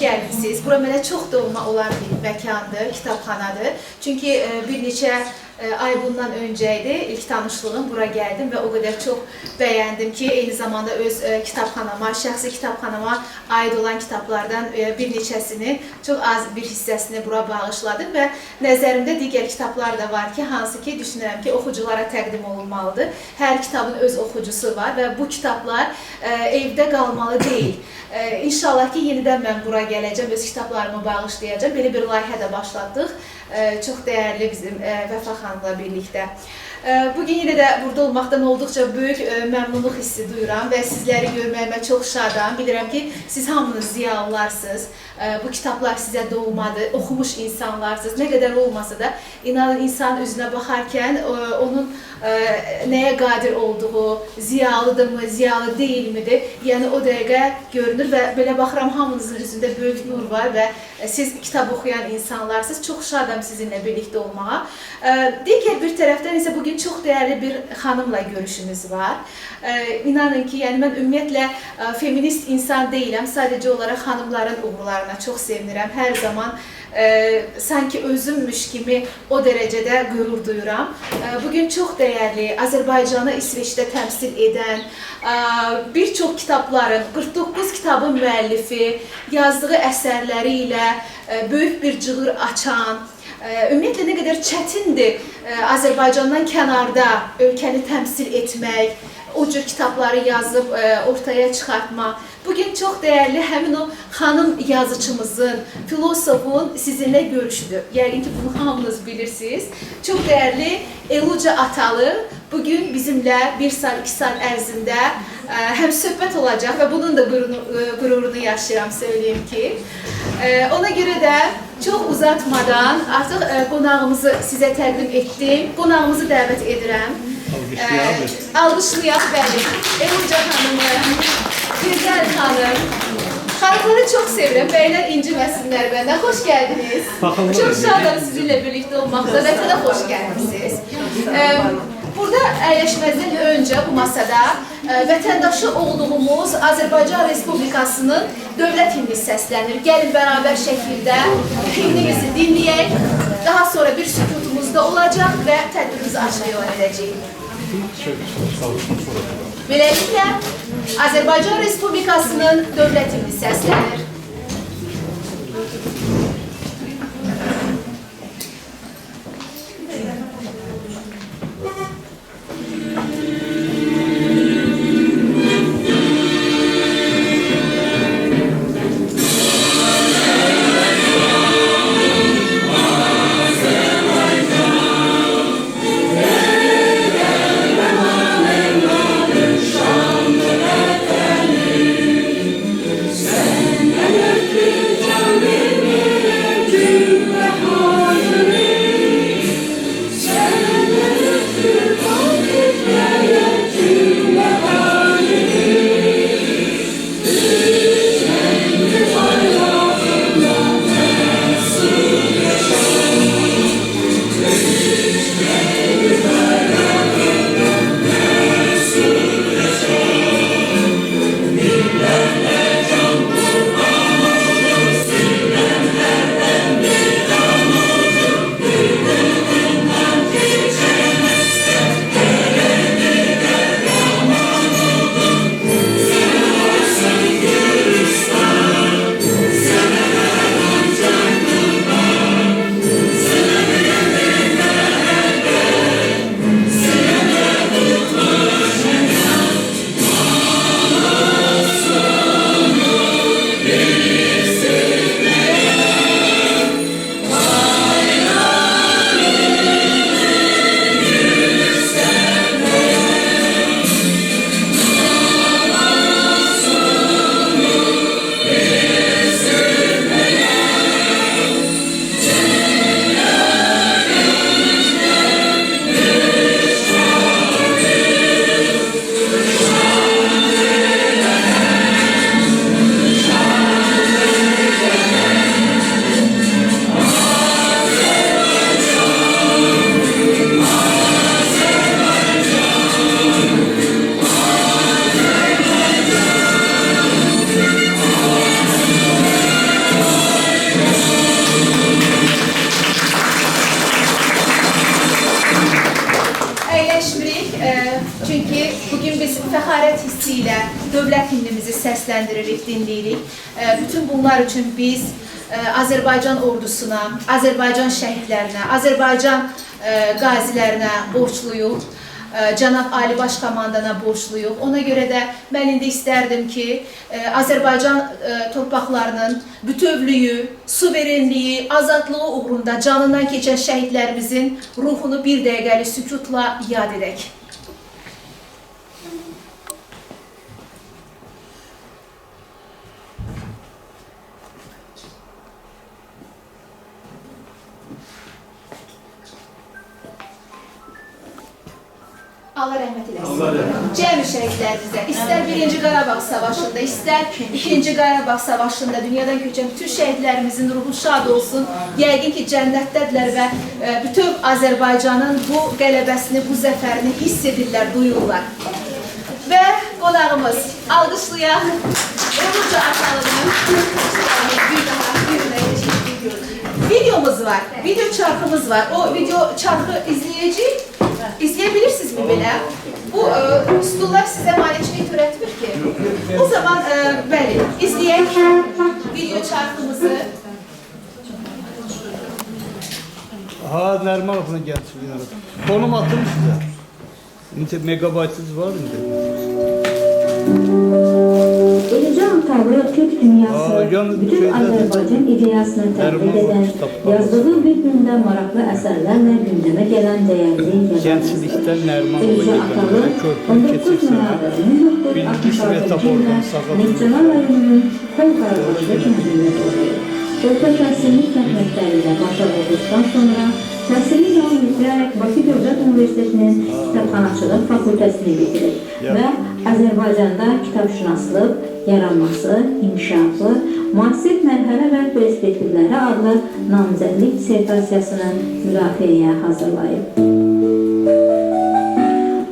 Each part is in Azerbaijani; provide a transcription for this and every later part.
gəlmişsiniz. Bura mənə çox doğma olan bir məkandır, kitabxanadır. Çünki bir neçə ay bundan öncəydi, ilk tanışlığım, bura gəldim və o qədər çox bəyəndim ki, eyni zamanda öz kitabxanama, şəxsi kitabxanama aid olan kitablardan bir neçəsini, çox az bir hissəsini bura bağışladım və nəzərimdə digər kitablar da var ki, hansı ki, düşünürəm ki, oxuculara təqdim olunmalıdır. Hər kitabın öz oxucusu var və bu kitablar evdə qalmalı deyil. İnşallah ki, yenidən mən bura gələcəm, öz kitablarımı bağışlayacağım. Belə bir layihə də başlatdıq. Çox dəyərli bizim Vəfa xanımla birlikdə. Bugün yenə də burada olmaqdan olduqca böyük məmnunluq hissi duyuram və sizləri görməyimə çox şadam. Bilirəm ki, siz hamınız ziyalılarsınız. Bu kitablar sizə doğmadır, oxumuş insanlarsınız. Nə qədər olmasa da, inanın insan üzünə baxarkən onun nəyə qadir olduğu, ziyalıdırmı, ziyalı deyilmidir, yəni o dəqiqə görünür və belə baxıram, hamınızın üzündə böyük nur var və siz kitab oxuyan insanlarsınız. Çox şadam sizinlə birlikdə olmağa. Digər bir tərəfdən isə bugün çox dəyərli bir xanımla görüşümüz var. İnanın ki, yəni mən ümumiyyətlə feminist insan deyiləm, sadəcə olaraq xanımların uğurlarına çox sevinirəm. Hər zaman sanki özümmüş kimi o dərəcədə qürur duyuram. Bugün çox dəyərli, Azərbaycanı İsveçdə təmsil edən, bir çox kitabların, 49 kitabın müəllifi, yazdığı əsərləri ilə böyük bir cığır açan, ümumiyyətlə nə qədər çətindir Azərbaycandan kənarda ölkəni təmsil etmək, o cür kitabları yazıb ortaya çıxartmaq. Bugün çox dəyərli həmin o xanım yazıçımızın, filosofun sizinlə görüşüdür. Yəqin ki, bunu hamınız bilirsiniz. Çox dəyərli Eluca Atalı bugün bizimlə 1 saat, 2 saat ərzində həm söhbət olacaq və bunun da qürurunu yaşayıram, söyleyeyim ki. Ona görə də çox uzatmadan artıq qonağımızı sizə təqdim etdim. Qonağımızı dəvət edirəm. Alqışlayaq, bəli. Eluca xanımı, Gözəl xanım. Xanımları çox sevirəm, bəylər inciməsinlər bəndən. Xoş gəldiniz. Çox şadam sizinlə birlikdə olmaqda. Vətənə xoş gəlmişsiniz. Burada əyləşməzdən öncə bu masada vətəndaşı olduğumuz Azərbaycan Respublikasının dövlət himni səslənir. Gəlin bərabər şəkildə himnimizi dinləyək. Daha sonra bir sükutumuz da olacaq və tədbirimizi açılıyor edəcəyik. Beləliklə, Azərbaycan Respublikasının dövlət himni səslənir. Sen Çünki bugün biz fəxarət hissi ilə dövlət himnimizi səsləndiririk, dinləyirik. Bütün bunlar üçün biz Azərbaycan ordusuna, Azərbaycan şəhidlərinə, Azərbaycan qazilərinə borcluyuq. Cənab Ali Baş Komandana borcluyuq. Ona görə də mən indi istərdim ki, Azərbaycan torpaqlarının bütövlüyü, suverenliyi, azadlığı uğrunda canından keçən şəhidlərimizin ruhunu bir dəqiqəlik sükutla yad edək. Allah rəhmət eləsin. Cəmi şəhidlərimizə, istər 1-ci Qarabağ Savaşında, istər 2-ci Qarabağ Savaşında dünyadan köçən bütün şəhidlərimizin ruhu şad olsun. Yəqin ki, cənnətdədirlər və bütün Azərbaycanın bu qələbəsini, bu zəfərini hiss edirlər, duyurlar. Və qonağımız, alqışlayaq, Uluca Atalının bir daha videomuz var, video çarxımız var. O video çarxı izleyebilirsiniz mi belə? Bu stullar sizə maneçilik törətmir ki. O zaman, bəli, izləyək video çarxımızı. Nərmanovla gəlsin. Konum atım sizə. Megabaytınız var mı? Eləcə Antalya Türk dünyası bütün Azərbaycan ideyasını təbliğ edən, yazdığı bir gündə maraqlı əsərlərlə gündəmə gələn dəyərli Gənclikdən Nərman Eləcə Atalı 19 noyabr 1966-cı ildə Neftçalar rayonunun Qol-Qarabağda kəndində doğulur. Orta təhsilini kəndlərdə başladıqdan sonra təhsilini davam etdirərək Bakı Dövlət Universitetinin Kitabxanaçılıq fakültəsini bitirir və Azərbaycanda kitabşünaslıq, yaranması, inkişafı, müasir mərhələ və perspektivləri adlı namizədlik dissertasiyasını müdafiəyə hazırlayıb.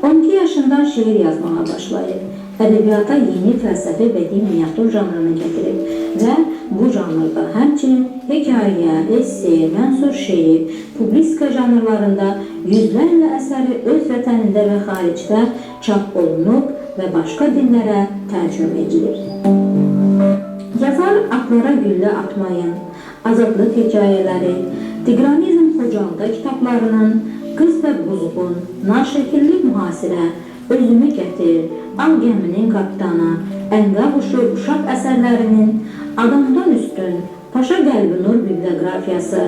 12 yaşından şeir yazmağa başlayıb. Ədəbiyyata yeni fəlsəfi bədii miniatür janrını gətirib və bu janrda həmçinin hekayə, esse, mənsur şeir, publistika janrlarında yüzlərlə əsəri öz vətənində və xaricdə çap olunub və başqa dillərə tərcümə edilir. Yazar atlara güllə atmayın, azadlıq hekayələri, Tiqranizm Xocalda kitablarının Qız və Buzğun, Naşəkilli mühasirə, Özümü gətir, Ağ gəminin kapitanı, Ənqavuşu uşaq əsərlərinin Adamdan üstün, Paşa Qəlbinur bibliografiyası,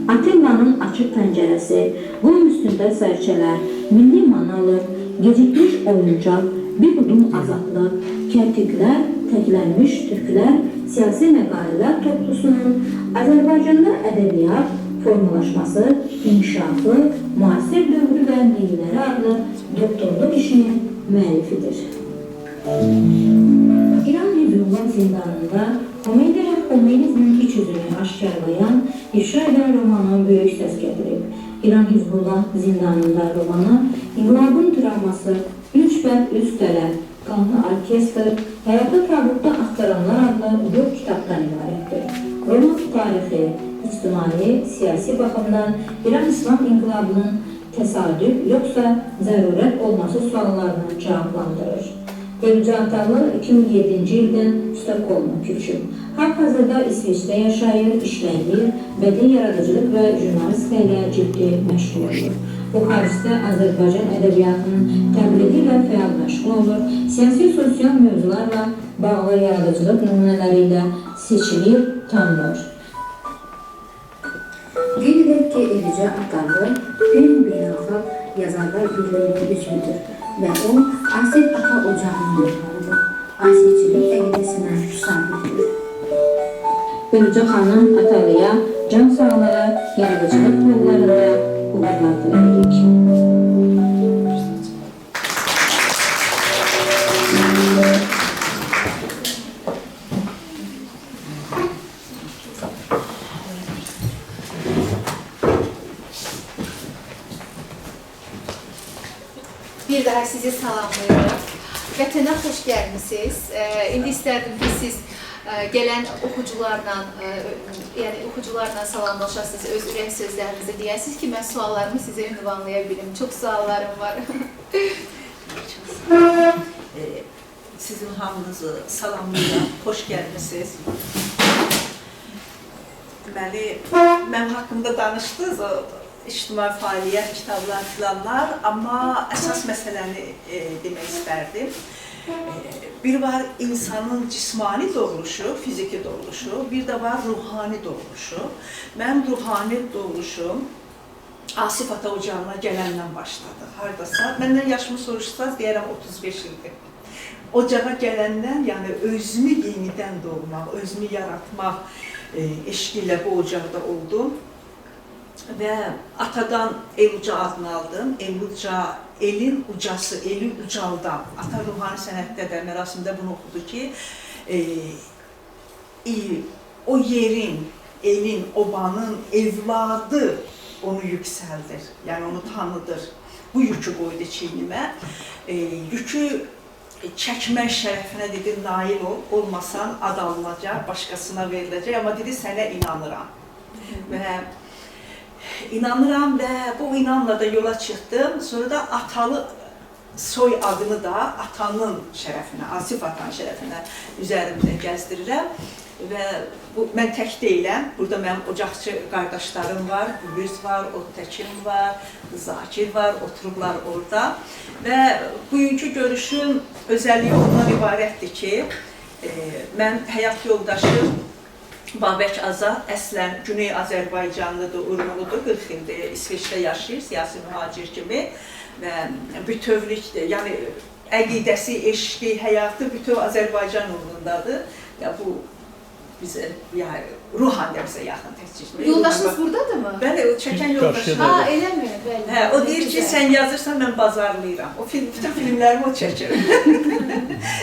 Atilla'nın açıq pəncərəsi, Qum üstündə sərçələr, Milli monoloq, Gecikmiş oyuncaq, Bir udum azadlıq, Kərküklər, Təklənmiş türklər, siyasi məqalələr toplusunun Azərbaycanda ədəbiyyat formalaşması, inkişafı, müasir dövrü və meyilləri adlı doktorluq işinin müəllifidir. İran Hizbullah zindanında Xomeyni və Xomeynizmin iç yüzünü aşkarlayan, ifşa edən romanı böyük səs gətirib. İran Hizbullah zindanında romanı İnqilabın travması, Üç bənd üst tələb, Qanlı orkestr, Həyatı tabutda axtaranlar adlı 4 kitabdan ibarətdir. Roman tarixi, ictimai, siyasi baxımdan İran İslam İnqilabının təsadüf yoxsa zərurət olması suallarını cavablandırır. Eləcə Atalı 2007-ci ildən Stockholm'a köçüb. Hal-hazırda İsveçdə yaşayır, işləyir, bədii yaradıcılıq və jurnalistika ilə ciddi məşğul olur. Bu xaricdə Azərbaycan ədəbiyyatının təbliği ilə fəal məşğul olur, siyasi-sosial mövzularla bağlı yaradıcılıq nümunələri ilə seçilir, tanınır. Qeyd edək ki, Eləcə Atalı beynəlxalq yazarlar birliyinin üzvüdür və o, Asif Ata Ocağının yollarıdır. Asifçilik əqidəsinə sahibdir. Eləcə xanım Atalıya can sağlığı, yaradıcılıq yollarında uğurlar diləyirik. Bir daha sizi salamlayırıq. Vətənə xoş gəlmisiniz. İndi istərdim ki, siz gələn oxucularla, yəni oxucularla salamlaşasınız, öz ürək sözlərinizi deyəsiniz ki, mən suallarımı sizə ünvanlaya bilim. Çox suallarım var. Sizin hamınızı salamlayıram, xoş gəlmisiniz. Deməli, mənim haqqımda danışdınız, o ictimai fəaliyyət, kitablar, filanlar, amma əsas məsələni demək istərdim. Bir var insanın cismani doğuluşu, fiziki doğuluşu, bir de var ruhani doğuluşu. Mənim ruhani doğuluşum Asif Ata ocağına gələndən başladı. Haradasa, məndən yaşımı soruşsaz deyərəm 35 ildir. Ocağa gələndən, yəni özümü yenidən doğmaq, özümü yaratmaq eşqi ilə bu ocaqda oldum. Və atadan El-Uca adını aldım. El-Uca, elin ucası, eli ucaldan. Ata ruhani sənətdə də, mərasimdə bunu oxudu ki, o yerin, elin, obanın evladı onu yüksəldir, yəni onu tanıdır. Bu yükü qoydu çiynimə. Yükü çəkmək şərəfinə dedi, nail ol, olmasan ad alınacaq, başqasına veriləcək, amma dedi, sənə inanıram. Və İnanıram və bu inanla da yola çıxdım. Sonra da atalı soy adını da atanın şərəfinə, Asif Atanın şərəfinə üzərimdə gəzdirirəm. Və mən tək deyiləm. Burada mənim ocaqçı qardaşlarım var, Gülüz var, Ottəkin var, Zakir var, oturublar orada. Və bugünkü görüşün özəlliyi ondan ibarətdir ki, mən həyat yoldaşım Babək Azad əslən Güney Azərbaycanlıdır, Urmuludur, 40 ildir İsveçdə yaşayır, siyasi mühacir kimi və bütövlükdir, yəni əqidəsi, eşqi, həyatı bütöv Azərbaycan uğrundadır. Bu bizə, yəni ruhan da bizə yaxın təkcik. Yoldaşınız buradadır mı? Bəli, o çəkən yoldaşım. Ha, elə mi? Bəli. O deyir ki, sən yazırsan, mən bazarlayıram. Bütün filmlərimi o çəkir.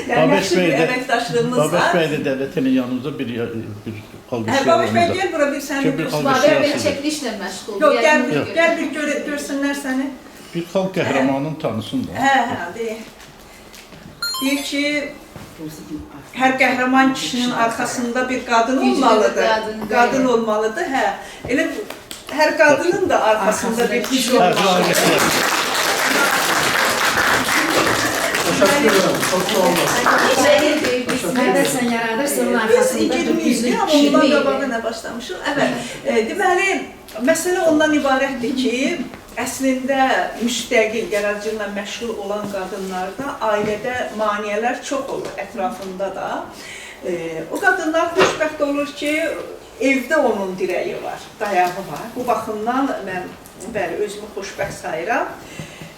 Yəni, yaxşı bir əməkdaşlığımız var. Babək bəy də devletinin yanında bir alqış Babək bəy gəl bura bir səni Babək bəy çəkilişlə məşğuldur. Yox, gəl bir görsünlər səni. Bir xalq qəhrəmanını tanısın da. Deyir. Deyir ki, hər qəhrəman kişinin arxasında bir qadın olmalıdır. Qadın olmalıdır, hə. Elə hər qadının da arxasında bir kişi olmalıdır. Teşekkür ederim. Çok sağ olun. Mədət sən yaradırsan, onun Biz arxasında 20-ci, amma ondan qabağına başlamışıq. Deməli, məsələ ondan ibarətdir ki, əslində müstəqil, yaradıcılıqla məşğul olan qadınlarda ailədə maneələr çox olur, ətrafında da. O qadınlar xoşbəxt olur ki, evdə onun dirəyi var, dayağı var. Bu baxımdan mən özümü xoşbəxt sayıram.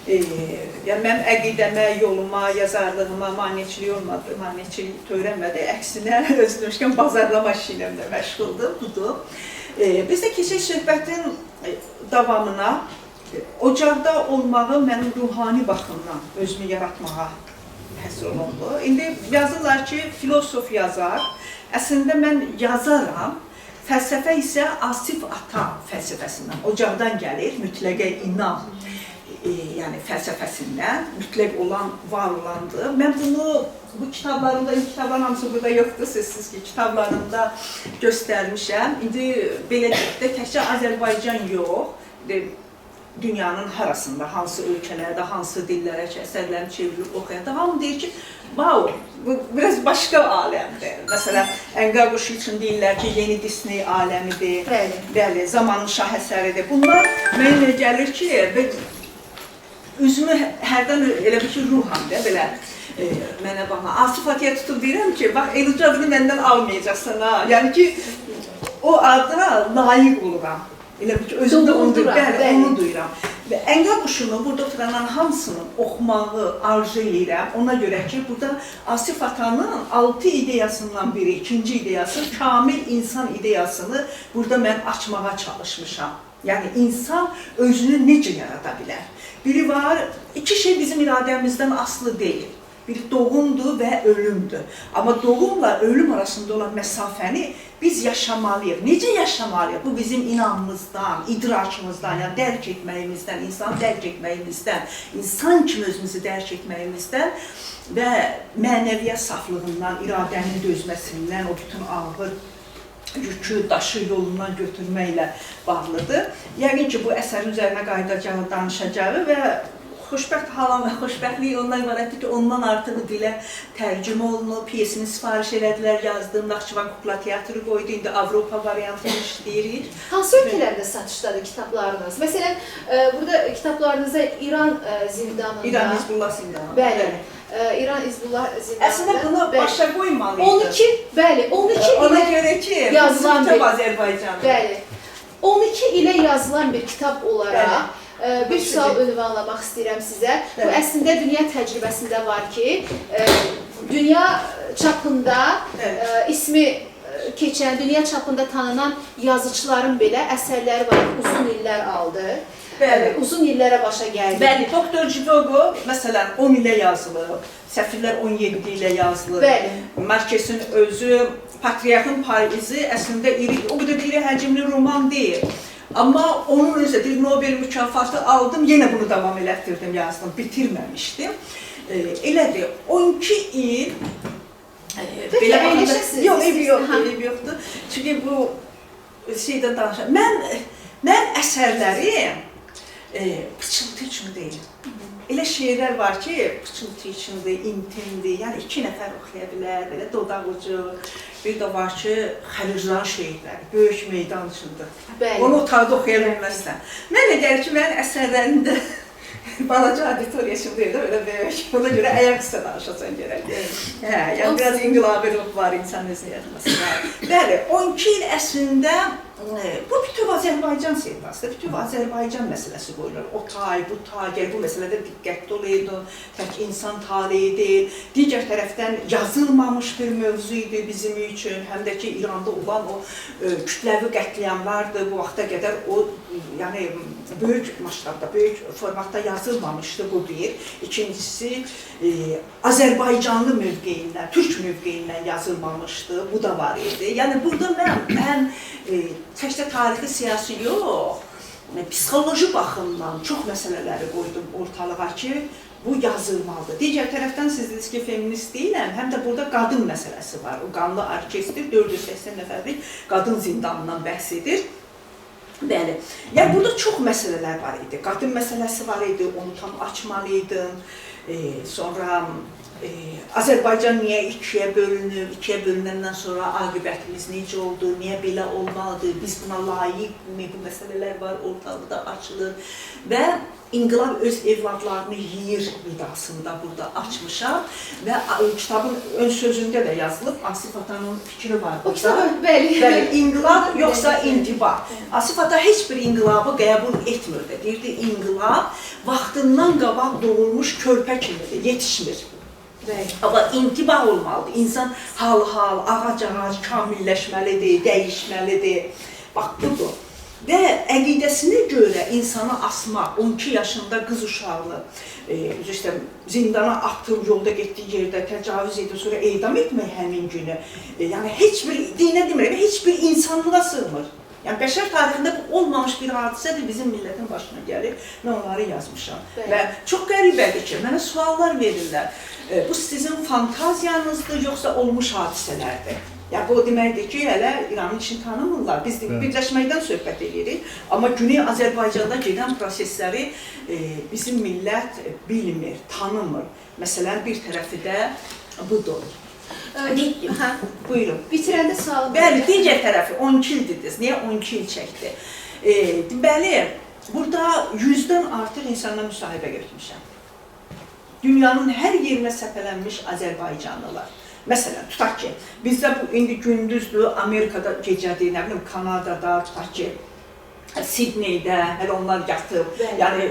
Yəni, mənim əqidəmə, yoluma, yazarlığıma maneçilik olmadı, maneçilik törənmədi. Əksinə, özü demişkən, bazarlama işi ilə də məşğuldur, budur. Biz də keçək söhbətin davamına, ocaqda olmağı mənim ruhani baxımdan özümü yaratmağa həsr olundu. İndi yazırlar ki, filosof yazar. Əslində mən yazaram, fəlsəfə isə Asif Ata fəlsəfəsindən, ocaqdan gəlir, mütləqə inam. Yəni fəlsəfəsindən, mütləq olan, var olandır. Mən bunu bu kitablarımda, ilk kitabların hamısı burada yoxdur, sizsiz ki, kitablarımda göstərmişəm. İndi belə də təkcə Azərbaycan yox, dünyanın harasında, hansı ölkələrdə, hansı dillərə əsərlərini çevrilib oxuyanda, hamı deyir ki, wow, bu biraz başqa aləmdir. Məsələn, Ənqar quşu üçün deyirlər ki, yeni Disney aləmidir, bəli, zamanın şah əsəridir. Bunlar mənimlə gəlir ki, üzümü hərdən elə bir ki, ruham da belə mənə baxma. Asif Ataya tutub deyirəm ki, bax, El-Uca adını məndən almayacaqsan ha. Yəni ki, o adına layiq oluram. Elə bir ki, özümdə onu duyuram. Və Ənqar quşunu, burada oturanların hamısının oxumağı arzu edirəm. Ona görə ki, burada Asif Atanın 6 ideyasından biri, ikinci ideyası, kamil insan ideyasını burada mən açmağa çalışmışam. Yəni, insan özünü necə yarada bilər? Biri var, iki şey bizim iradəmizdən asılı deyil. Bir doğumdur və ölümdür. Amma doğumla ölüm arasında olan məsafəni biz yaşamalıyıq. Necə yaşamalıyıq? Bu bizim inanmızdan, idrakımızdan, yəni dərk etməyimizdən, insanı dərk etməyimizdən, insan kimi özümüzü dərk etməyimizdən və mənəviyyat saflığından, iradənin dözməsindən, o bütün ağır yükü, daşı yolundan götürməklə bağlıdır. Yəqin ki, bu əsərin üzərinə qayıdacağı, danışacağı və xoşbəxt halam və xoşbəxtlik ondan ibarətdir ki, ondan artıq dilə tərcümə olunub, piyesini sifariş elədilər, yazdım, Naxçıvan Kukla Teatrı qoydu, indi Avropa variantını işləyirik. Hansı ölkələrdə satışdadır kitablarınız? Məsələn, burada kitablarınıza İran zindanında... İran Hizbullah zindanında. Bəli. İran Hizbullah zindanında... Əslində bunu başa qoymalıydı. 12, bəli, 12 Ona ilə görə ki, yazılan kitab Azərbaycanlı. Bəli. 12 ilə yazılan bir kitab olaraq bir sual ünvanlamaq istəyirəm sizə. Bu əslində dünya təcrübəsində var ki, dünya çapında ismi keçən, dünya çapında tanınan yazıçıların belə əsərləri var, uzun illər aldı. Bəli. Uzun illərə başa gəldi. Bəli, Doktor Jivago məsələn 10 ilə yazılıb, Səfirlər 17 ilə yazılıb. Bəli. Markesin özü Patriarxın Parizi əslində o qədər iri həcmli roman deyil. Amma onun özü bir Nobel mükafatı aldım, yenə bunu davam elətdirdim, yazdım, bitirməmişdim. Elədir, 12 il Peki, əyləşəsiniz? Yox, ev yoxdur. Çünki bu şeydən danışaq. Mən əsərləri pıçıltı üçün deyil. Elə şeirlər var ki, pıçıltı üçündür, intimdir, yəni 2 nəfər oxuya bilər, belə dodaq ucu. Bir də var ki, Xəlilcan şeirləri, böyük meydan üçündür. Onu otaqda oxuya bilməzsən. Mənə gəlir ki, mənim əsərlərimdə balaca auditoriya üçün deyil də, belə böyük. Ona görə ayaq üstə danışasan gərək. Yəni biraz inqilabi ruh var insan özünə yatmasına. Bəli, 12 il əslində bu bütöv Azərbaycan sevdasıdır, bütöv Azərbaycan məsələsi qoyulur. O tay, bu tay, gəl bu məsələdə diqqətli olaydı, tək insan taleyi deyil. Digər tərəfdən yazılmamış bir mövzu idi bizim üçün, həm də ki, İranda olan o kütləvi qətliamlardır, bu vaxta qədər o, yəni böyük maşrabda, böyük formatda yazılmamışdı bu bir. İkincisi, Azərbaycanlı mövqeyindən, türk mövqeyindən yazılmamışdı, bu da var idi. Yəni burada mən təkcə tarixi siyasi yox, psixoloji baxımdan çox məsələləri qoydum ortalığa ki, bu yazılmalıdır. Digər tərəfdən siz dediniz ki, feminist deyiləm, həm də burada qadın məsələsi var. O qanlı orkestr 480 nəfərlik qadın zindanından bəhs edir. Bəli, yəni burada çox məsələlər var idi. Qadın məsələsi var idi, onu tam açmalıydım. Sonra Azərbaycan niyə ikiyə bölünür, ikiyə bölünəndən sonra aqibətimiz necə oldu, niyə belə olmalıdır, biz buna layiqmi, bu məsələlər var, ortalıqda açılır və İnqilab öz evladlarını yeyir iddiasında burada açmışam və kitabın ön sözündə də yazılıb, Asif Atanın fikri var burada. O kitabı, bəli. İnqilab yoxsa intiba. Asif Ata heç bir inqilabı qəbul etmirdi. Deyirdi, inqilab vaxtından qabaq doğulmuş körpə kimidir, yetişmir. Amma intibah olmalıdır. İnsan hal-hal, ağac-ağac kamilləşməlidir, dəyişməlidir. Bax, budur. Və əqidəsinə görə insanı asmaq, 12 yaşında qız uşaqlı, zindana atıb, yolda getdiyi yerdə təcavüz edir, sonra edam etmək həmin günü. Yəni, heç bir, dinə demirəm, heç bir insanlığa sığmır. Yəni, bəşər tarixində olmamış bir hadisədir, bizim millətin başına gəlir. Mən onları yazmışam. Və çox qəribədir ki, mənə suallar verirlər. Bu sizin fantaziyanızdır, yoxsa olmuş hadisələrdir? Yəni, bu deməkdir ki, hələ İranın için tanımırlar. Biz birləşməkdən söhbət edirik. Amma Güney Azərbaycanda gedən prosesləri bizim millət bilmir, tanımır. Məsələn, bir tərəfi də budur. Buyurun. Bitirəndə sualım. Bəli, digər tərəfi 12 il dediniz. Niyə 12 il çəkdi? Bəli, burada 100-dən artıq insanla müsahibə götürmüşəm. Dünyanın hər yerinə səpələnmiş Azərbaycanlılar. Məsələn, tutaq ki, bizdə bu indi gündüzdür, Amerikada gecədir, nə bilim, Kanadada, tutaq ki, Sidneydə, hələ onlar yatıb. Yəni,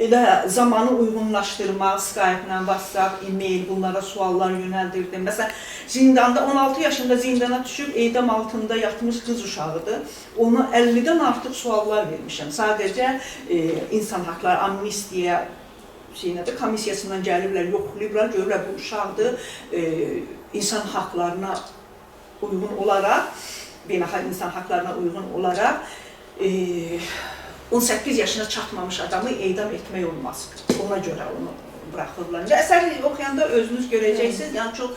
elə zamanı uyğunlaşdırmaq, Skype-la, WhatsApp, e-mail, bunlara suallar yönəldirdim. Məsələn, zindanda, 16 yaşında zindana düşüb, edam altında yatmış qız uşağıdır. Ona 50-dən artıq suallar vermişəm. Sadəcə insan haqları, amnistiya komissiyasından gəliblər, yoxlayıblar, görürlər bu uşaqdır, insan haqlarına uyğun olaraq, beynəlxalq insan haqlarına uyğun olaraq 18 yaşına çatmamış adamı edam etmək olmaz. Ona görə onu buraxırlar. Əsəri oxuyanda özünüz görəcəksiniz, yəni çox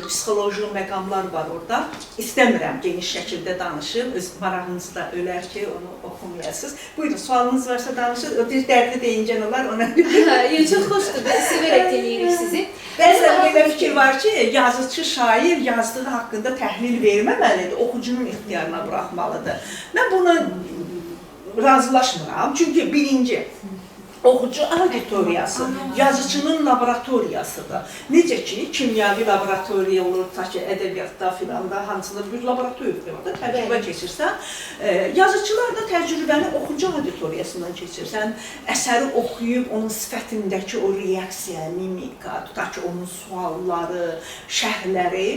psixoloji məqamlar var orada. İstəmirəm geniş şəkildə danışım, öz marağınız da ölər ki, onu oxumayasınız. Buyurun, sualınız varsa danışın, bir dərdli deyincən olar, ona görə. Çox xoşdur, severək dinləyirik sizi. Bəzən belə fikir var ki, yazıcı, şair yazdığı haqqında təhlil verməməlidir, oxucunun ixtiyarına buraxmalıdır. Mən buna razılaşmıram, çünki birinci, oxucu auditoriyası, yazıcının laboratoriyasıdır. Necə ki, kimyavi laboratoriya olur, ta ki, ədəbiyyatda filanda, hansında bir laboratoriyada təcrübə keçirsən, yazıcılar da təcrübəni oxucu auditoriyasından keçirsən, əsəri oxuyub, onun sifətindəki o reaksiya, mimika, tutaq ki, onun sualları, şərhləri,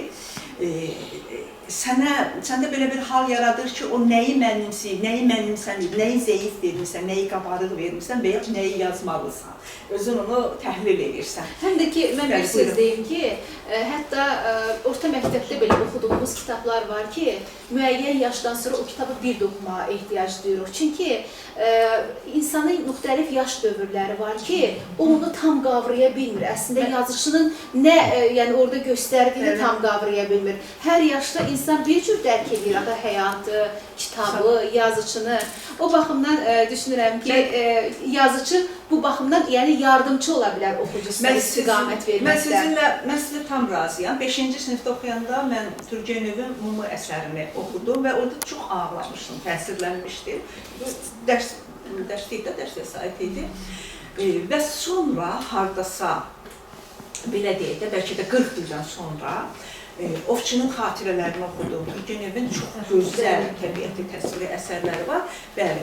səndə belə bir hal yaradır ki, o nəyi mənimsəyib, nəyi mənimsəməyib, nəyi zəif vermirsən, nəyi qabarıq vermirsən və ya nəyi yazmalısan. Özün onu təhlil edirsən. Həm də ki, mən bir söz deyim ki, hətta orta məktəbdə belə oxuduğumuz kitablar var ki, müəyyən yaşdan sonra o kitabı bir də oxumağa ehtiyac duyuruq. Çünki insanın müxtəlif yaş dövrləri var ki, o onu tam qavraya bilmir. Əslində yazıçının nə yəni orada göstərdiyini tam qavraya bilmir. Hər yaşda insan bir cür dərk edir həyatı, kitabı, yazıçını. O baxımdan düşünürəm ki, yazıcı bu baxımdan yəni yardımcı ola bilər oxucusuna istiqamət verməkdə. Mən sizlə tam razıyam. 5-ci sinifdə oxuyanda mən Turgenevin Mumu əsərini oxudum və orada çox ağlamışdım, təsirlənmişdim. Dərs vəsait idi. Və sonra hardasa, belə deyək də, bəlkə də 40 ildən sonra Ovçunun xatirələrini oxudum. Turgenevin çox gözəl təbiəti təsviri əsərləri var. Bəli,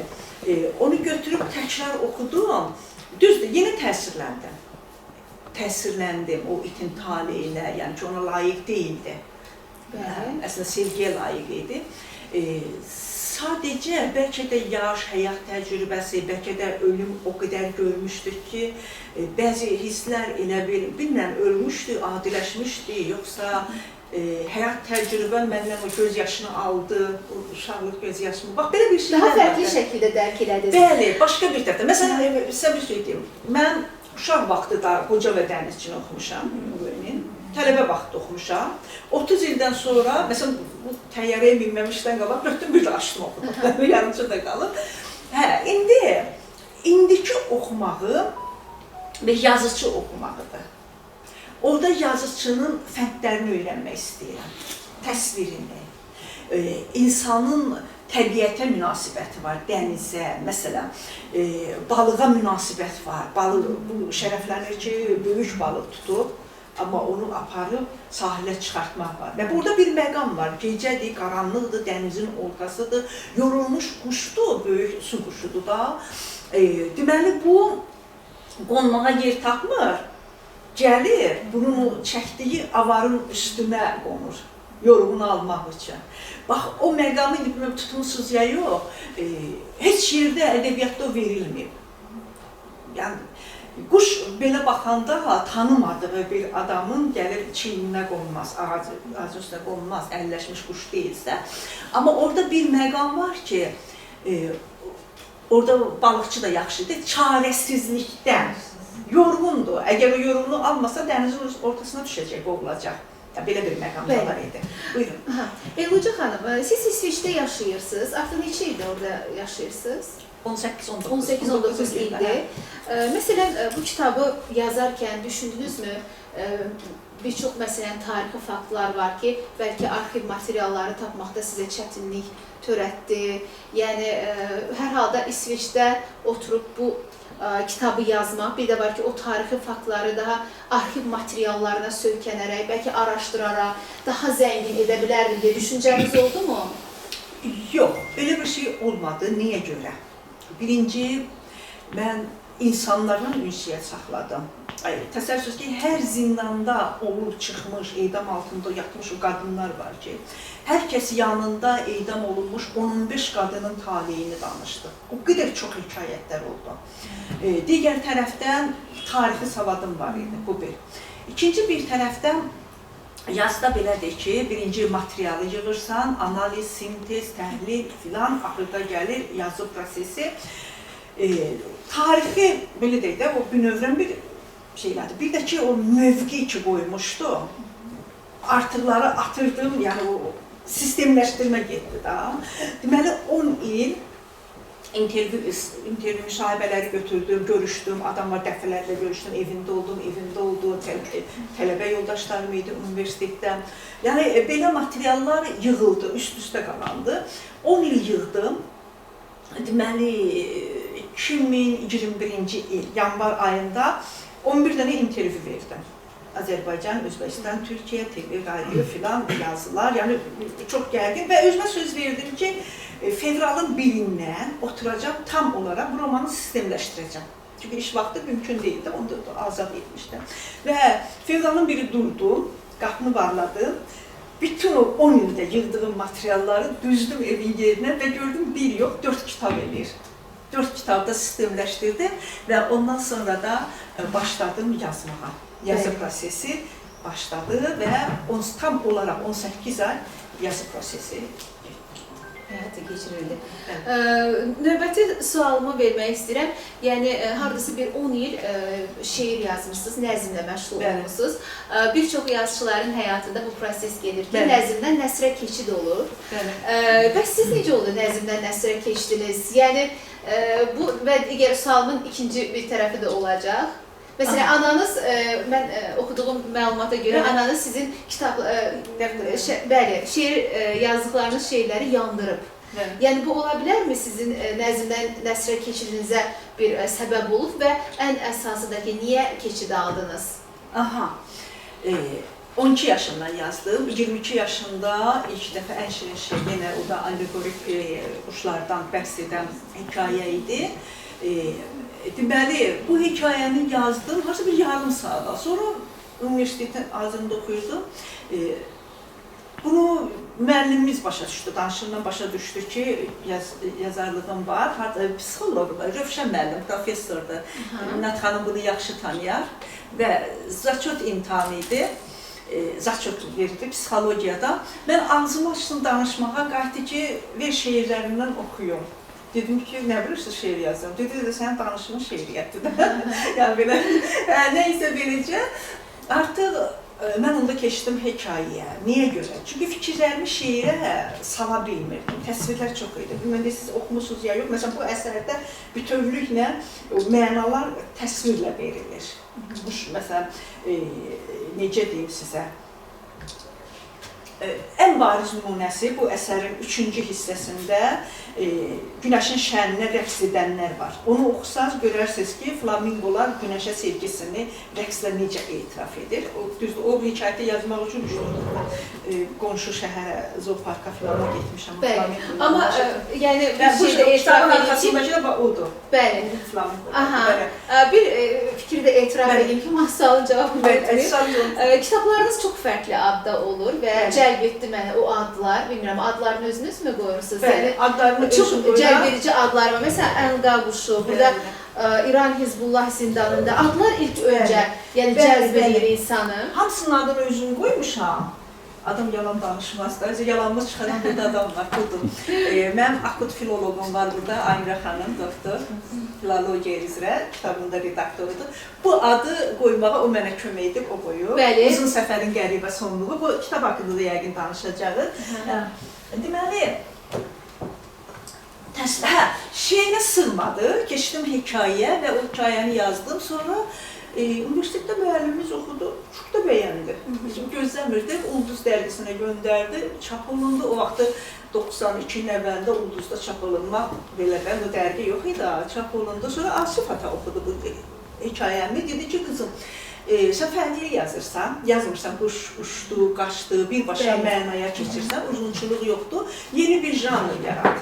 onu götürüb təkrar oxudum. Düzdür, yenə təsirləndim. Təsirləndim o itin taleyinə, yəni ki, ona layiq deyildi. Əslində, sevgiyə layiq idi. Sadəcə, bəlkə də yaş, həyat təcrübəsi, bəlkə də ölüm o qədər görmüşdük ki, bəzi hisslər elə bilmirəm, ölmüşdü, adiləşmişdi, yoxsa həyat təcrübə məndən o göz yaşını aldı, o uşaqlıq göz yaşını. Bax, belə bir şeylər var. Daha fərqli şəkildə dərk elədiniz. Bəli, başqa bir tərəfdə. Məsələn, sizə bir şey deyim. Mən uşaq vaxtı da Qoca və Dənizçini oxumuşam. Tələbə vaxtı oxumuşam. 30 ildən sonra, məsələn, bu təyyarəyə minməmişdən qabaq, götdüm bir də açdım oxudum. Yarımçı da qalıb. İndiki oxumağı və yazıcı oxumağıdır. Orada yazıcının fəndlərini öyrənmək istəyirəm. Təsvirini, insanın təbiətə münasibəti var, dənizə, məsələn, balığa münasibət var. Balıq bu şərəflənir ki, böyük balıq tutub, amma onu aparıb sahilə çıxartmaq var. Və burada bir məqam var, gecədir, qaranlıqdır, dənizin ortasıdır, yorulmuş quşdur, böyük su quşudur da. Deməli, bu qonmağa yer tapmır, gəlir, bunun çəkdiyi avarın üstünə qonur, yorğunu almaq üçün. Bax, o məqamı tutmuşsuz ya yox, heç yerdə ədəbiyyatda verilməyib. Yəni, quş belə baxanda tanımadığı bir adamın gəlib çiyninə qonmaz, ağacın üstünə qonmaz, əlləşmiş quş deyilsə. Amma orada bir məqam var ki, orada balıqçı da yaxşıdır, çarəsizlikdən. Yorğundur. Əgər o yorğunu almasa, dənizin ortasına düşəcək, boğulacaq. Belə bir məqamda var idi. Buyurun. Elnuca xanım, siz İsveçdə yaşayırsınız. Artıq neçə ildə orada yaşayırsınız? 18-19 ildir. Məsələn, bu kitabı yazarkən düşündünüzmü? Bir çox, məsələn, tarixi faktlar var ki, bəlkə arxiv materialları tapmaqda sizə çətinlik törətdi. Yəni, hər halda İsveçdə oturub bu kitabı yazmaq, bir də var ki, o tarixi faktları daha arxiv materiallarına söykənərək, bəlkə araşdıraraq, daha zəngin edə bilərdim deyə düşüncəniz oldu mu? Yox, elə bir şey olmadı. Niyə görə? Birinci, mən insanlarla ünsiyyət saxladım. Təsəvvür ki, hər zindanda olub çıxmış, edam altında yatmış o qadınlar var ki, hər kəs yanında edam olunmuş 15 qadının taleyini danışdı. O qədər çox hekayətlər oldu. Digər tərəfdən tarixi savadım var idi, bu bir. İkinci bir tərəfdən yazda belədir ki, birinci materialı yığırsan, analiz, sintez, təhlil filan, axırda gəlir yazı prosesi. Tarixi, belə deyək də, o bünövrən bir şeylərdir. Bir də ki, o mövqe ki qoymuşdu, artıqları atırdım, yəni o sistemləşdirmə getdi da. Deməli, 10 il intervyu müsahibələri götürdüm, görüşdüm, adamlar dəfələrlə görüşdüm, evində oldu, tələbə yoldaşlarım idi universitetdən. Yəni, belə materiallar yığıldı, üst-üstə qalandı. 10 il yığdım. Deməli, 2021-ci il, yanvar ayında 11 dənə intervyu verdim. Azərbaycan, Özbəkistan, Türkiyə, TV, filan yazılar, yəni çox gərgin və özümə söz verdim ki, fevralın 1-dən oturacam, tam olaraq bu romanı sistemləşdirəcəm. Çünki iş vaxtı mümkün deyildi, onu da azad etmişdim. Və fevralın 1-i durdum, qapını bağladım, bütün o 10 ildə yığdığım materialları düzdüm evin yerinə və gördüm 1 yox, 4 kitab edir. 4 kitabda sistemləşdirdim və ondan sonra da başladım yazmağa. Yazı prosesi başladı və tam olaraq 18 ay yazı prosesi həyata keçirildi. Növbəti sualımı vermək istəyirəm. Yəni, hardasa bir 10 il şeir yazmışsınız, nəzmlə məşğul olmuşsunuz. Bir çox yazıçıların həyatında bu proses gedir ki, nəzmdən nəsrə keçid olur. Bəs siz necə oldu nəzmdən nəsrə keçdiniz? Yəni, bu və digər sualımın ikinci bir tərəfi də olacaq. Məsələn, ananız, mən oxuduğum məlumata görə, ananız sizin kitab, şeir yazdıqlarınız şeirləri yandırıb. Yəni, bu ola bilərmi sizin nəzmdən nəsrə keçidinizə bir səbəb olub və ən əsası da ki, niyə keçid aldınız? Aha, 12 yaşından yazdım, 22 yaşında ilk dəfə ən şirin şey, yenə o da allegorik quşlardan bəhs edən hekayə idi. Deməli, bu hekayəni yazdım, harca bir yarım saata. Sonra universitetin ağzında oxuyurdum. Bunu müəllimimiz başa düşdü, danışımdan başa düşdü ki, yazarlığım var. Psixoloqdur, Rövşən müəllim, professordur. Minət xanım bunu yaxşı tanıyar və zaçot imtahanı idi. Zaçot verirdi psixologiyada. Mən ağzımı açdım danışmağa, qayıtdı ki, ver şeirlərindən oxuyum. Dedim ki, nə bilirsiniz şeir yazıyorum? Dedi, sənin danışımın şeiriyyətdir. Yəni belə, neysə beləcə. Artıq mən onda keçdim hekayəyə. Niyə görə? Çünki fikirlərimi şeirə sala bilmirdim. Təsvirlər çox idi. Bilməndə siz oxumusunuz ya yox. Məsələn, bu əsərdə bütövlüklə mənalar təsvirlə verilir. Məsələn, necə deyim sizə? Ən bariz nümunəsi bu əsərin 3-cü hissəsində günəşin şəninə rəqs edənlər var. Onu oxusaz görərsiniz ki, flamingolar günəşə sevgisini rəqslə necə etiraf edir. Düzdür, o hekayəti yazmaq üçün qonşu şəhərə, zooparka filana getmişəm. Bəli, amma yəni bu kitabın arxasındakı da odur. Bəli. Bir fikri də etiraf edeyim ki, Mahsalın cavabını verdim. Kitablarınız çox fərqli adda olur və cəlb etdi mənə o adlar. Bilmirəm, adlarını özünüz mü qoyursunuz? Bəli, adlarını çox cəlb edici adlar var. Məsələn, Əlqa quşu, burada İran Hizbullah zindanında adlar ilk öncə cəlb edir insanı. Hamısının adını özünü qoymuşam. Adam yalan danışmaz da, yalanımız çıxaran burada adam var, budur. Mənim akut filoloqum var burada, Aynira xanım, doktor, filologiya üzrə, kitabında redaktorudur. Bu adı qoymağa o mənə kömək edib, o qoyub. Uzun səfərin qəribə sonluğu, bu kitab haqqında da yəqin danışacağıq. Deməli, şeirə sığmadı, keçdim hekayəyə və o hekayəni yazdım, sonra universitetdə müəllimimiz oxudu, çox da bəyəndi. Gözləmirdi, Ulduz dərgisinə göndərdi, çap olundu. O vaxtı 92-nin əvvəlində Ulduzda çap olunmaq belə də, o dərgi yox idi, çap olundu. Sonra Asif Ata oxudu bu hekayəmi, dedi ki, qızım, sən fərqli yazırsan, yazmırsan, quş uçdu, qaçdı, birbaşa mənaya keçirsən, uzunçuluq yoxdur, yeni bir janr yarat.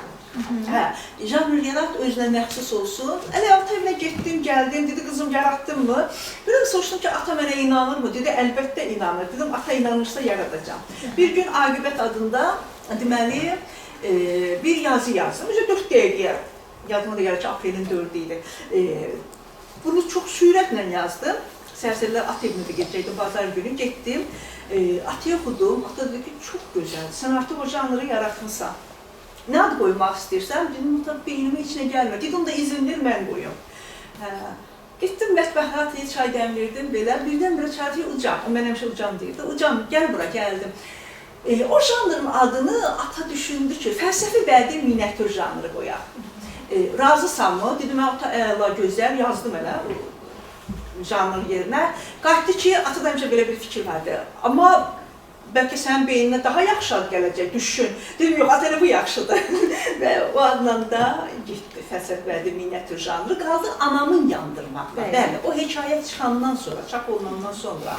Janr yarat, özünə məxsus olsun. Əli ata evinə getdim, gəldim, dedi, qızım yaratdın mı? Bir də soruşdum ki, ata mənə inanır mı? Dedi, əlbəttə inanır. Dedim, ata inanırsa yaradacam. Bir gün Aqibət adında, deməli, bir yazı yazdım. 4 dəqiqəyə, yadıma da gəlir ki, aprelin 4-ü idi. Bunu çox sürətlə yazdım. Sərsərilər at evinə də gedəcəkdim, bazar günü getdim. Atı oxudum, ata dedi ki, çox gözəldir, sən artıq o janrı yaratmışsan. Nə ad qoymaq istəyirsən? Dedim, beynimin içinə gəlmir. Dedim, da izin ver, mən qoyum. Getdim mətbəxə, çay dəmlirdim belə. Birdən-birə çağırdı, Ucam. O mən həmişə Ucam deyirdi. Ucam, gəl bura, gəldim. O janrın adını ata düşündü ki, fəlsəfi bədii miniatür janrı qoyaq. Razısanmı? Dedim, ata əla, gözəl, yazdım elə janrın yerinə. Qayıtdı ki, atada həmişə belə bir fikir vardı. Amma bəlkə sənin beyninə daha yaxşı ad gələcək, düşün. Dedim, yox, ata elə bu yaxşıdır. Və o anlamda getdi fəlsəfi bədii miniatür janrı. Qaldı anamın yandırmaqla. Bəli, o hekayə çıxandan sonra, çap olunandan sonra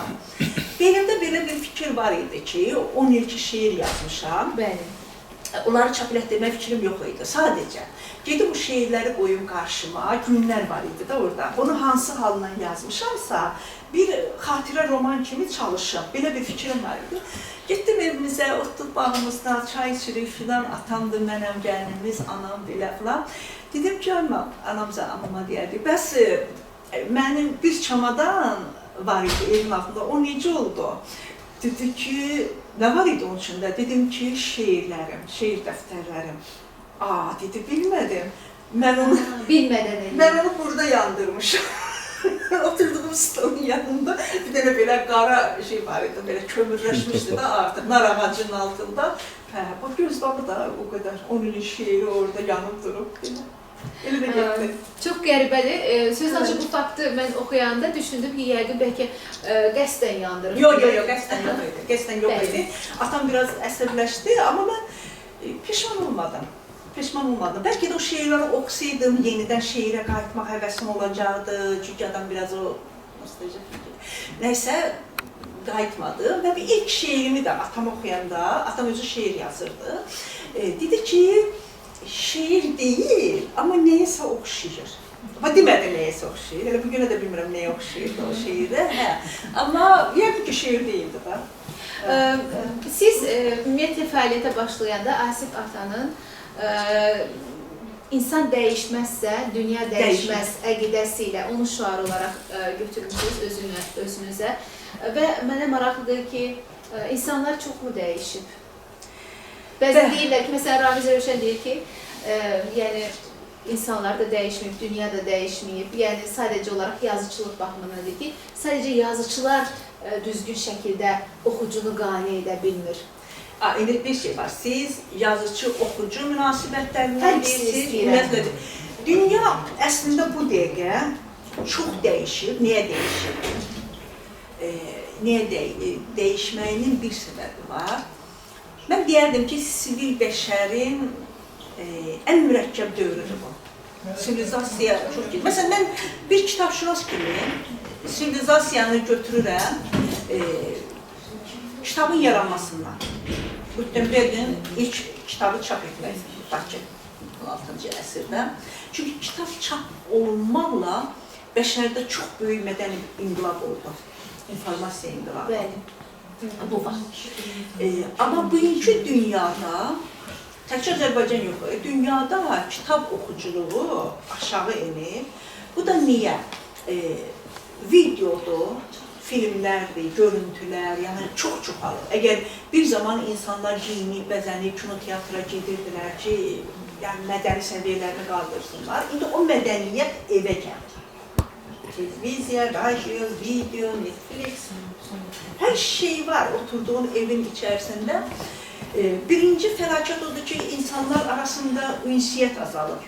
beynimdə belə bir fikir var idi ki, 10 il ki şeir yazmışam. Bəli. Onları çap elətdirmək fikrim yox idi. Sadəcə gedib bu şeirləri qoyum qarşıma, günlər var idi da orada. Onu hansı halından yazmışamsa, bir xatirə roman kimi çalışım. Belə bir fikrim var idi. Getdim evimizə, oturduk bağımızda, çay içirik filan, atamdır, mənəm, gəlinimiz, anam belə filan. Dedim ki, anama deyərdi, bəs mənim bir çamadan var idi evin altında, o necə oldu? Dedi ki, nə var idi onun içində? Dedim ki, şeirlərim, şeir dəftərlərim. Dedi, bilmədim. Mən onu burada yandırmışam. Oturduğum stolun yanında bir dənə belə qara şey var idi, belə kömürləşmişdi də artıq, nar ağacının altında. Bu gözləmi da o qədər, 10 ilin şeiri orada yanıb durub. Elə də getdi. Çox qəribədir. Söz açıb bu faktı mən oxuyanda düşündüm ki, yəqin bəlkə qəsdən yandırır. Yox, qəsdən yox idi. Qəsdən yox idi. Atam biraz əsəbləşdi, amma mən peşman olmadım. Bəlkə də o şeirləri oxusaydım, yenidən şeirə qayıtmaq həvəsim olacaqdı. Çünki adam biraz o, nasıl deyəcək, nəysə qayıtmadı. Və bir ilk şeirimi də atam oxuyanda, atam özü şeir yazırdı. Dedi ki, şeir deyil, amma nəyəsə oxşayır. Amma demədi nəyəsə oxşayır. Elə bugünə də bilmirəm nəyə oxşayırdı o şeirdə. Amma yəqin ki, şeir deyildi da. Siz ümumiyyətlə fəaliyyətə başlayanda Asif atanın insan dəyişməzsə, dünya dəyişməz əqidəsi ilə onu şüar olaraq götürmüşsünüz özünüzə. Və mənə maraqlıdır ki, insanlar çoxmu dəyişib? Bəzən deyirlər ki, məsələn, Ramiz Rövşən deyir ki, yəni insanlar da dəyişməyib, dünya da dəyişməyib. Yəni sadəcə olaraq yazıçılıq baxımından deyir ki, sadəcə yazıçılar düzgün şəkildə oxucunu qane edə bilmir. İndi bir şey var, siz yazıcı-oxucu münasibətlərindən deyirsiniz. Dünya əslində bu dəqiqə çox dəyişib. Niyə dəyişib? Dəyişməyinin bir səbəbi var. Mən deyərdim ki, sivil bəşərin ən mürəkkəb dövrüdür bu. Sivilizasiya çox gedir. Məsələn, mən bir kitabşünas kimi sivilizasiyanı götürürəm kitabın yaranmasından. Gutenberg'in ilk kitabı çap etmək, Bakı 16-cı əsrdə. Çünki kitab çap olmaqla bəşərdə çox böyük mədəni inqilab oldu. İnformasiya inqilabı. Bu var. Amma bugünkü dünyada, təkcə Azərbaycan yox, dünyada kitab oxuculuğu aşağı enib. Bu da niyə? Videodur, filmlərdir, görüntülər, yəni çox çoxalır. Əgər bir zaman insanlar giyinib, bəzənib, kinoteatra gedirdilər ki, yəni mədəni səviyyələrini qaldırsınlar. İndi o mədəniyyət evə gəlir. Televiziya, radio, video, Netflix, hər şey var oturduğun evin içərisində. Birinci fəlakət odur ki, insanlar arasında ünsiyyət azalır.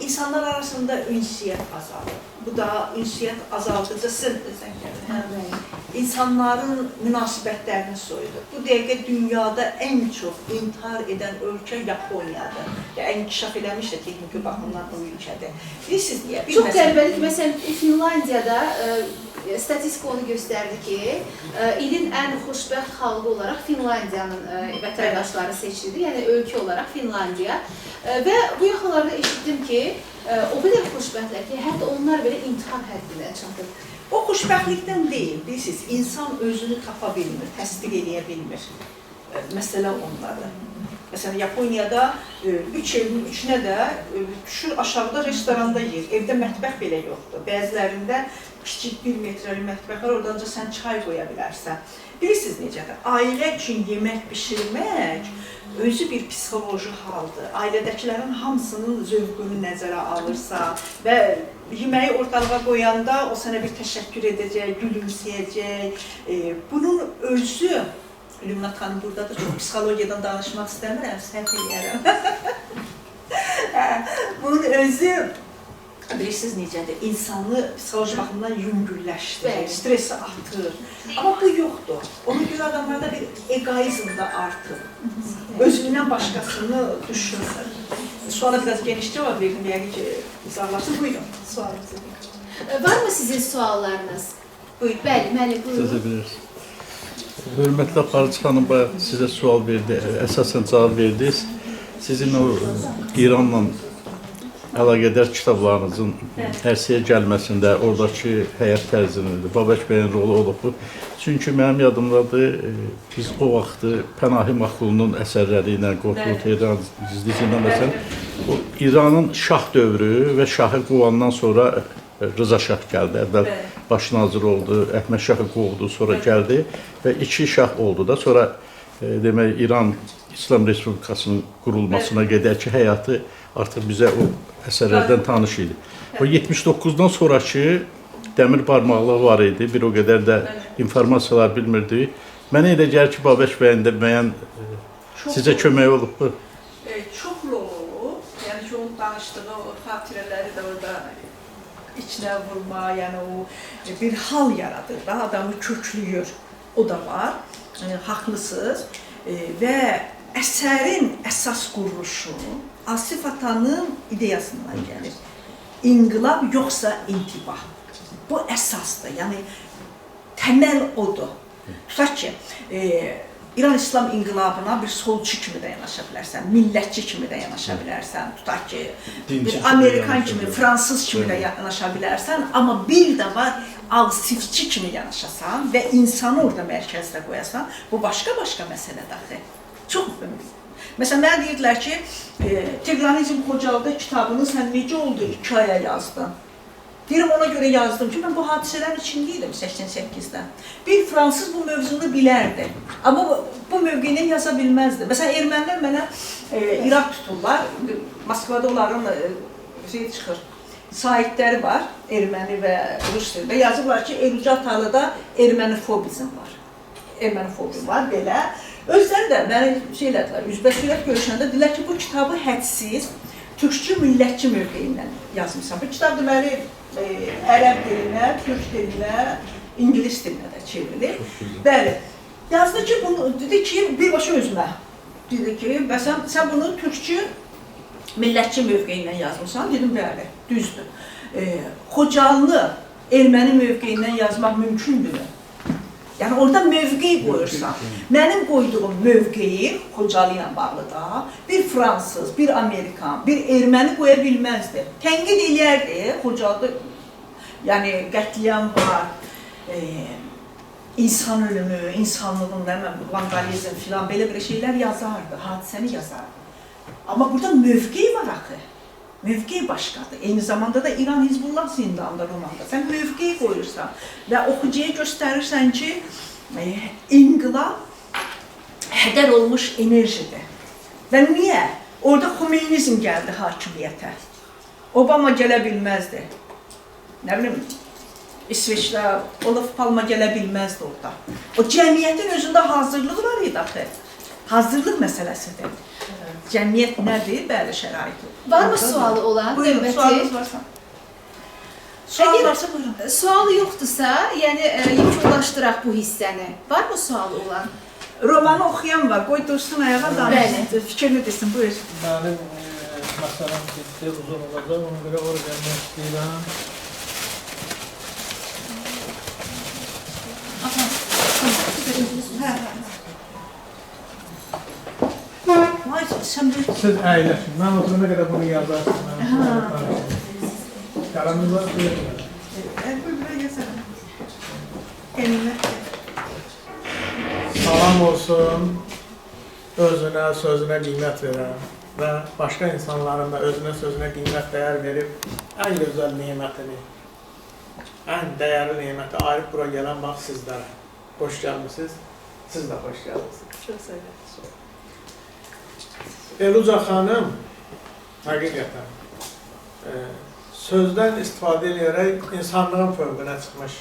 İnsanlar arasında ünsiyyət azalır. Bu da ünsiyyət azaldıqca insanların münasibətlərini soyudur. Bu dəqiqə dünyada ən çox intihar edən ölkə Yaponiyadır. İnkişaf eləmiş də texniki baxımdan o ölkədir. Bilirsiniz niyə? Çox qəribədir ki, məsələn, Finlandiyada statistika onu göstərdi ki, ilin ən xoşbəxt xalqı olaraq Finlandiyanın vətəndaşları seçildi, yəni ölkə olaraq Finlandiya. Və bu yaxınlarda eşitdim ki, o qədər xoşbəxtlər ki, hətta onlar belə intihar həddinə çatır. O xoşbəxtlikdən deyil, bilirsiniz, insan özünü tapa bilmir, təsdiq edə bilmir. Məsələ ondadır. Məsələn, Yaponiyada 3 evin 3-nə də düşür aşağıda restoranda yeyir. Evdə mətbəx belə yoxdur. Bəzilərində kiçik 1 metrəlik mətbəx var, oradan sən çay qoya bilərsən. Bilirsiniz necədir? Ailə üçün yemək bişirmək özü bir psixoloji haldır. Ailədəkilərin hamısının zövqünü nəzərə alırsa və yeməyi ortalığa qoyanda o sənə bir təşəkkür edəcək, gülümsəyəcək. Bunun özü, Lübnat xanım buradadır, çox psixologiyadan danışmaq istəmirəm, səhv eləyərəm. Bunun özü, bilirsiniz necədir, insanı psixoloji baxımdan yüngülləşdirir, stresi artır. Amma bu yoxdur. Ona görə adamlarda bir egoizm da artır. Özündən başqasını düşünür. Suala biraz geniş cevap verdim, yəni ki, izahlaşsın. Buyurun, sualınızı. Var mı sizin suallarınız? Buyurun. Bəli, müəllim, buyurun. Sözə bilirsiniz. Hörmətli aparıcı xanım, bayaq sizə sual verdi, əsasən cavab verdiniz. Sizin o İranla əlaqədar kitablarınızın ərsəyə gəlməsində oradakı həyat tərzinin, Babək bəyin rolu olub. Çünki mənim yadımdadır, biz o vaxtı Pənahi Maxlunun əsərləri ilə, Qotlu Tehran dizisi ilə məsələn, o İranın şah dövrü və şahı qovandan sonra Rıza Şah gəldi. Əvvəl baş nazir oldu, Əhməd Şahı qovdu, sonra gəldi və 2 şah oldu da. Sonra demək İran İslam Respublikasının qurulmasına qədərki həyatı artıq bizə o əsərlərdən tanış idi. O 79-dan sonraki dəmir barmaqlıq var idi, bir o qədər də informasiyalar bilmirdi. Mənə elə gəlir ki, Babək bəyin də müəyyən sizə kömək olub bu. Çox rol olub, yəni ki, onun danışdığı o xatirələri də orada içinə vurma, yəni o bir hal yaradır da, adamı köklüyür, o da var, haqlısınız və əsərin əsas quruluşu Asif Atanın ideyasından gəlir. İnqilab yoxsa intibah. Bu əsasdır, yəni təməl odur. Tutaq ki, İran İslam inqilabına bir solçu kimi də yanaşa bilərsən, millətçi kimi də yanaşa bilərsən, tutaq ki, bir Amerikan kimi, Fransız kimi də yanaşa bilərsən, amma bir də var, Asifçi kimi yanaşasan və insanı orada mərkəzdə qoyasan, bu başqa-başqa məsələdir axı. Çox mühüm. Məsələn, mənə deyirdilər ki, Tegranizm Xocalıda kitabını sən necə oldu 2 aya yazdın? Deyirəm, ona görə yazdım ki, mən bu hadisələrin içindeydim 88-dən. Bir Fransız bu mövzunu bilərdi, amma bu mövqeyindən yaza bilməzdi. Məsələn, ermənilər mənə İraq tuturlar, Moskvada onların çıxır, saitləri var, erməni və rus dilində. Yazıblar ki, Eruca Atalıda ermənifobizm var. Ermənifobi var, belə. Özləri də mənə elədilər, üzbəşirət görüşəndə dedilər ki, bu kitabı hədsiz, türkçü, millətçi mövqeyindən yazmışsan. Bu kitab deməli, ərəb dilinə, türk dilinə, ingilis dilinə də çevrilir. Bəli, yazdı ki, dedi ki, birbaşa özümə. Dedi ki, sən bunu türkçü, millətçi mövqeyindən yazmışsan. Dedim, bəli, düzdür. Xocalını erməni mövqeyindən yazmaq mümkündür. Yəni, orada mövqeyi qoyursan. Mənim qoyduğum mövqeyi Xocalı ilə bağlı da bir Fransız, bir Amerikan, bir erməni qoya bilməzdi. Tənqid eləyərdi, Xocalıda yəni qətliyam var, insan ölümü, insanlığın, vandalizm filan, belə şeylər yazardı, hadisəni yazardı. Amma burada mövqeyi var axı. Mövqeyi başqadır. Eyni zamanda da İran Hizbullah zindanında, romanda. Sən mövqeyi qoyursan və oxucuya göstərirsən ki, inqilab hədər olmuş enerjidir. Və niyə? Orada Xomeynizm gəldi hakimiyyətə. Obama gələ bilməzdi. Nə bilim, İsveçdə Olof Palma gələ bilməzdi orada. O cəmiyyətin özündə hazırlığı var idi axı. Hazırlıq məsələsidir. Cəmiyyət nədir? Bəli, şəraiti. Varmı sualı olan? Buyurun, sualınız varsa. Sual varsa buyurun. Sualı yoxdursa, yəni yekunlaşdıraq bu hissəni. Varmı sualı olan? Romanı oxuyan var, qoy dursun ayağa danışsın, fikrini desin, buyur. Mənim məsələm ciddi uzun olacaq, ona görə oraya gəlmək istəyirəm. Vay, sən bir... Siz əyləşin, mən oturana qədər bunu yazarsın. Qələminiz var, buyurun. Buyur, yazarım. Eminlər. Salam olsun. özünə, sözünə qiymət verən və başqa insanların da özünə, sözünə qiymət, dəyər verib ən gözəl nemətini, ən dəyərli neməti ayırıb bura gələn bax sizlərə. Xoş gəlmişsiniz, siz də xoş gəlmişsiniz. Çox sağ olun. Eluca xanım həqiqətən sözdən istifadə edərək insanlığın fövqünə çıxmış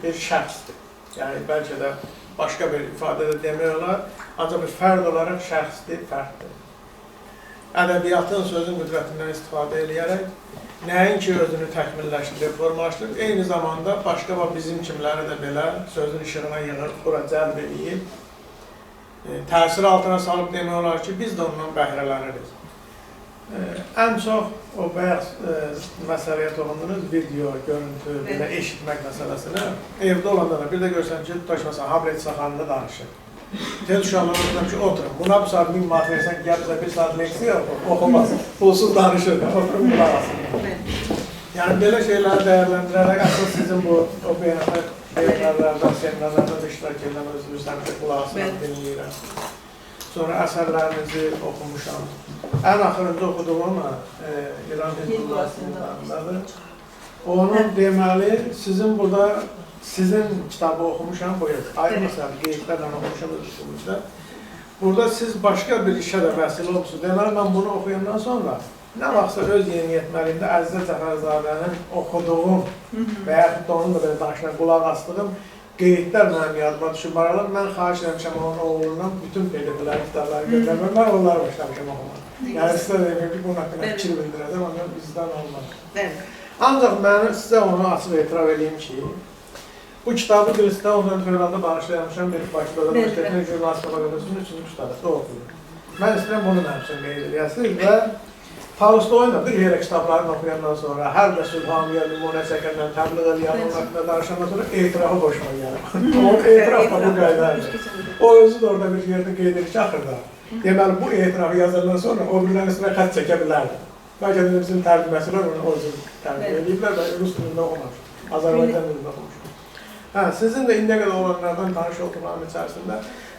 bir şəxsdir. Yəni bəlkə də başqa bir ifadədə demək olar, ancaq bir fərd olaraq şəxsdir, fərddir. Ədəbiyyatın, sözün qüdrətindən istifadə edərək nəinki özünü təkmilləşdirib, formalaşdırıb, eyni zamanda başqa bizim kimləri də belə sözün işığına yığıb, bura cəlb edib, təsir altına salıb demək olar ki, biz də ondan bəhrələnirik. Ən çox o bayaq məsələyə toxundunuz, video, görüntü, belə eşitmək məsələsinə. Evdə olanda da bir də görsən ki, tutuşmasan, Hamlet Saxanında danışır. Tez uşaqlarına dedim ki, oturun. Buna bir saat 1000 manat versən ki, gəl bizə bir saat leksiya oxumaz. Pulsuz danışır, oturun qulaq asın. Yəni, belə şeyləri dəyərləndirərək, əsas sizin bu beynəllərdən, seminarlardan iştirak edən özünüzdən ki, qulaq asın, dinləyirəm. Sonra əsərlərinizi oxumuşam. Ən axırıncı oxuduğum İran Hizbullah. Onun deməli, sizin burada, sizin kitabı oxumuşam, bu ayrı məsələ, qeydlərdən oxumuşam özünüzdə. Burada siz başqa bir işə də vəsilə olmuşsunuz. Deməli, mən bunu oxuyandan sonra nə vaxtsa öz yeniyetməliyimdə Əzizə Cəfərzadənin oxuduğum və yaxud da onun da belə danışına qulaq astığım qeydlər mənim yadıma düşüb aralar. Mən xahiş etmişəm onun oğlundan bütün PDF-ləri, kitabları göndərməm. Mən onları başlamışam oxumaq. Yəni sizə deyim ki, bunun haqqında fikir bildirəcəm, ancaq bizdən olmaz. Ancaq mən sizə onu açıq etiraf edeyim ki, bu kitabı Gülistan Ondan Fevralda bağışlayamışam bir Bakıda Universitetinin Jurnalistika Fakültəsinin 3-cü kitabı, oxuyur. Mən istəyirəm bunu mənim üçün qeyd edəsiniz və Tolstoy'un da bir yerə kitablarını oxuyandan sonra, hər də Sülhamiyə, nümunə çəkəndən, təbliğ edən, onun haqqında danışandan sonra etirafı boşuma gəlir. O etiraf da bu qaydadır. O özü də orada bir yerdə qeyd edir ki, axırda. Deməli, bu etirafı yazandan sonra o birlərin üstünə xət çəkə bilərdi. Bəlkə də bizim tərcüməsilər onu o üzrə tərcümə ediblər və rus dilində oxumamış. Azərbaycan dilində oxumuş. Sizin də indiyə qədər olanlardan tanış olduqlarım içərisində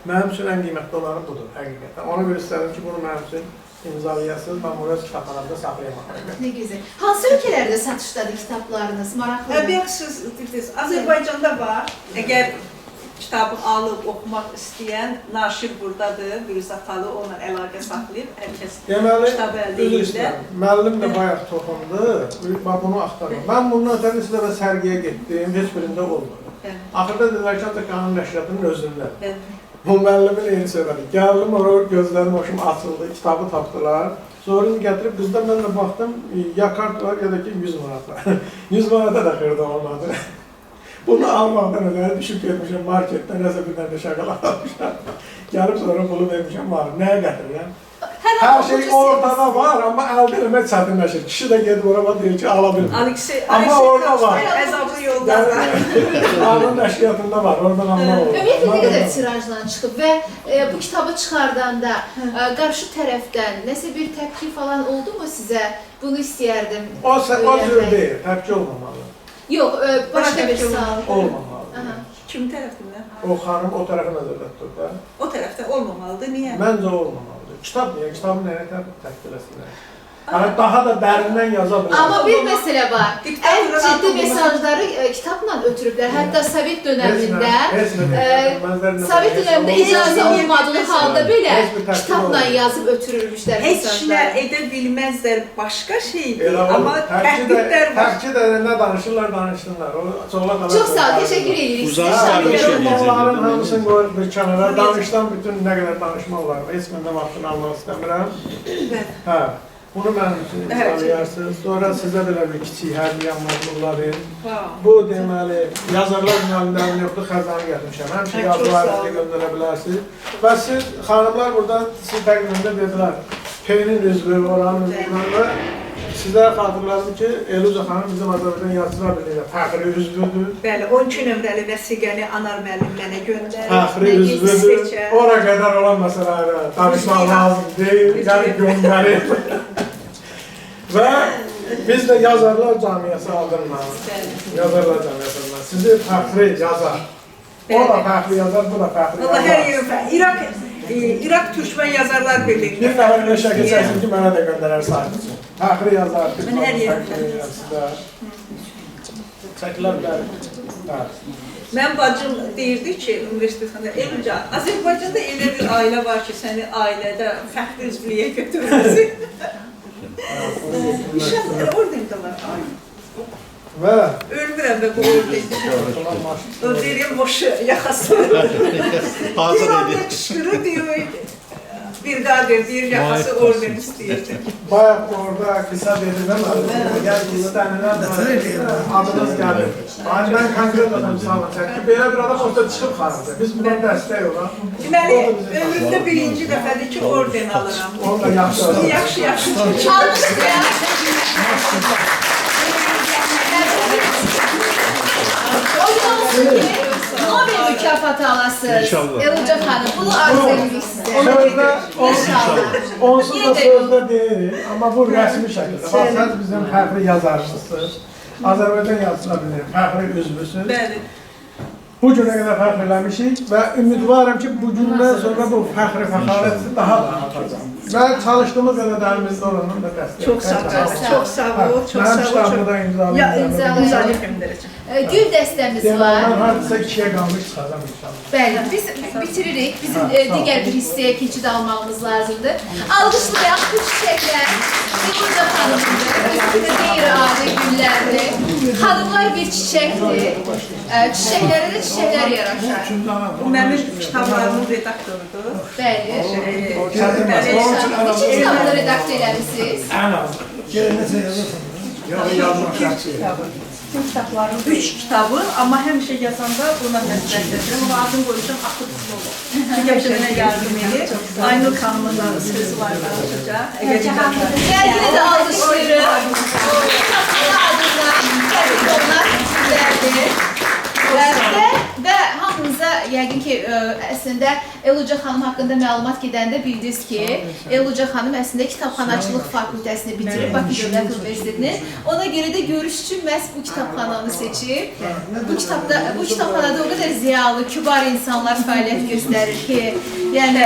mənim üçün ən qiymətli olanı budur, həqiqətən. Ona görə istədim ki, bunu mənim üçün imzalayasınız, mən bunu öz kitabxanamda saxlayamam. Ne güzel. Hansı ülkelerde satışdadır kitaplarınız? Maraqlı. Bir siz dediniz, Azərbaycanda var. Əgər kitabı alıb oxumaq istəyən naşir buradadır, Bürüzatalı onunla əlaqə saxlayıb, hər kəs kitabı əldə edirlər. Müəllim də bayaq toxundu, bunu axtarım. Mən bundan ötəri sizə də sərgiyə getdim, heç birində olmadı. Axırda dedilər ki, ancaq qanun nəşriyyatının özündə. Bu müəllimin eyni söylədi. Gəldim, oraya gözlərim hoşum açıldı, kitabı tapdılar. Sonra gətirib, bizdə mən də baxdım, ya kart var, ya da ki 100 manat var. 100 manata da xırda olmadı. Bunu almaqdan öyle düşüb getmişəm marketdən, nəsə bir dənə şaqalaq almışam. Gəlib sonra pulu vermişəm, var. Nəyə gətirirəm? Hər şey ortada var, amma əldə eləmək çətinləşir. Kişi də gedib oraya deyir ki, ala bilir. Amma orada var. Əzablı yolda var. Qanun nəşriyyatında var, oradan almaq olur. Ümumiyyətlə, nə qədər tirajdan çıxıb və bu kitabı çıxardanda qarşı tərəfdən nəsə bir təpki falan oldu mu sizə? Bunu istəyərdim. O cür deyil, təpki olmamalı. Yox, başqa bir sual. Olmamalı. Kim tərəfindən? O xanım o tərəfə nəzərdə tutur da. O tərəfdə olmamalıdır, niyə? Məncə olmamalıdır. Kitab niyə? Kitabı nəyə təqdir etsinlər? Yəni daha da dərindən yaza bilər. Amma bir məsələ var. Ən ciddi mesajları kitabla ötürüblər. Hətta Sovet dönəmində Sovet dönəmində icazə olmadığı halda belə kitabla yazıb ötürülmüşlər. Heç nə edə bilməzlər, başqa şeydir. Amma təhdidlər var. Təhkid edəndə danışırlar, danışsınlar. Çox sağ ol, təşəkkür edirik. Uzaq danışın. Onların hamısını qoyub bir kənara, danışdan bütün nə qədər danışmaq olar. Heç məndə vaxtını almaq istəmirəm. Hə. Bunu mənim üçün imzalayarsınız. Sonra sizə belə bir kiçik hədiyyə məzmunları. Bu deməli, yazarlar ünvanlarını yoxdur, xəzanı gətirmişəm. Həmçə yazılarınızı göndərə bilərsiniz. Və siz, xanımlar buradan siz təqdimində dedilər, P-nin üzvü, oranın üzvü. Sizə xatırladım ki, Eluca xanım bizim Azərbaycan Yazıcılar Birliyində fəxri üzvüdür. Bəli, 12 nömrəli vəsiqəni Anar müəllim mənə göndərir. Fəxri üzvüdür. Ora qədər olan məsələlərə danışmaq lazım deyil, yəni göndərir. Və biz də Yazarlar Camiyyəsi adından, Yazarlar Camiyyəsi adından sizi fəxri yazar. O da fəxri yazar, bu da fəxri yazar. Valla hər yerim fəxri. İraq Türkmen Yazarlar Birliği'ndə Bir nəfər elə şəkil çəksin ki, mənə də göndərər sahibisi. Fəxri yazar. Mən hər yerə sizə. Çəkilər bilər. Mən bacım deyirdi ki, universitetində, Elcan, Azərbaycanda elə bir ailə var ki, səni ailədə fəxri üzvlüyə götürməsin. İnşallah oradadılar. Və Ölmürəm və bu orada. O deyirəm, boşu yaxası. Hazır Bir anda edin. qışqırır, diyor, bir qadir, deyir, yaxası orden istəyirdi. bayaq orada qısa dedim ama yəni istənilən adınız gəlir. Hani mən konkret adam misal çəkdim. Belə bir adam orada çıxıb xarabdır. Biz buna dəstək olaq. Deməli, ömrümdə birinci dəfədir ki, orden alıram. Orada yaxşı. Yaxşı. Nobel mükafatı alasınız. İnşallah. Eluca xanım, bunu arzu edirik sizə. Sözdə İnşallah. onsuz da sözdə deyil, amma bu rəsmi şəkildə. Baxsanız bizim fəxri yazarımızdır. Azərbaycan yazısına bilir, fəxri üzvüsüz. Bəli. Bu günə qədər fəxr eləmişik və ümidvarım ki, bu gündən sonra bu fəxri fəxarəti daha da artacaq. Və çalışdığımız qədər də əlimizdə olanın da dəstəyi. Çox sağ ol, çox sağ ol, çox Mənim sağ ol. kitabımı da imzalayacağım. İmzalı göndərəcəm. Gül dəstəmiz Deməli, var. mən hardasa 2-yə qalmış çıxacam inşallah. Bəli, biz bitiririk. Bizim digər bir hissəyə keçid almağımız lazımdır. Alqışlayaq bu çiçəklər. Eluca xanımdır. Üstündə qeyri-adi güllərdir. Xanımlar bir çiçəkdir. Çiçəklərə də çiçəklər yaraşar. Bu mənim kitablarımın redaktorudur. Bəli. Onun Neçə kitabını redaktör eləmişsiniz? ən az. Bütün kitablarım 3 kitabı, amma həmişə yazanda buna məsləhət edirəm. Amma adını qoyacağım Akut Slova. Həmişə mənə yardım edir. Aynur xanımın da sözü var danışacaq. Gəlgini də alqışlayırıq. Onlar sizlərdir. Və hamınıza yəqin ki, əslində Eluca xanım haqqında məlumat gedəndə bildiniz ki, Eluca xanım əslində kitabxanaçılıq fakültəsini bitirib Bakı Dövlət Universitetini. Ona görə də görüş üçün məhz bu kitabxananı seçib. Bu kitabxanada o qədər ziyalı, kübar insanlar fəaliyyət göstərir ki, yəni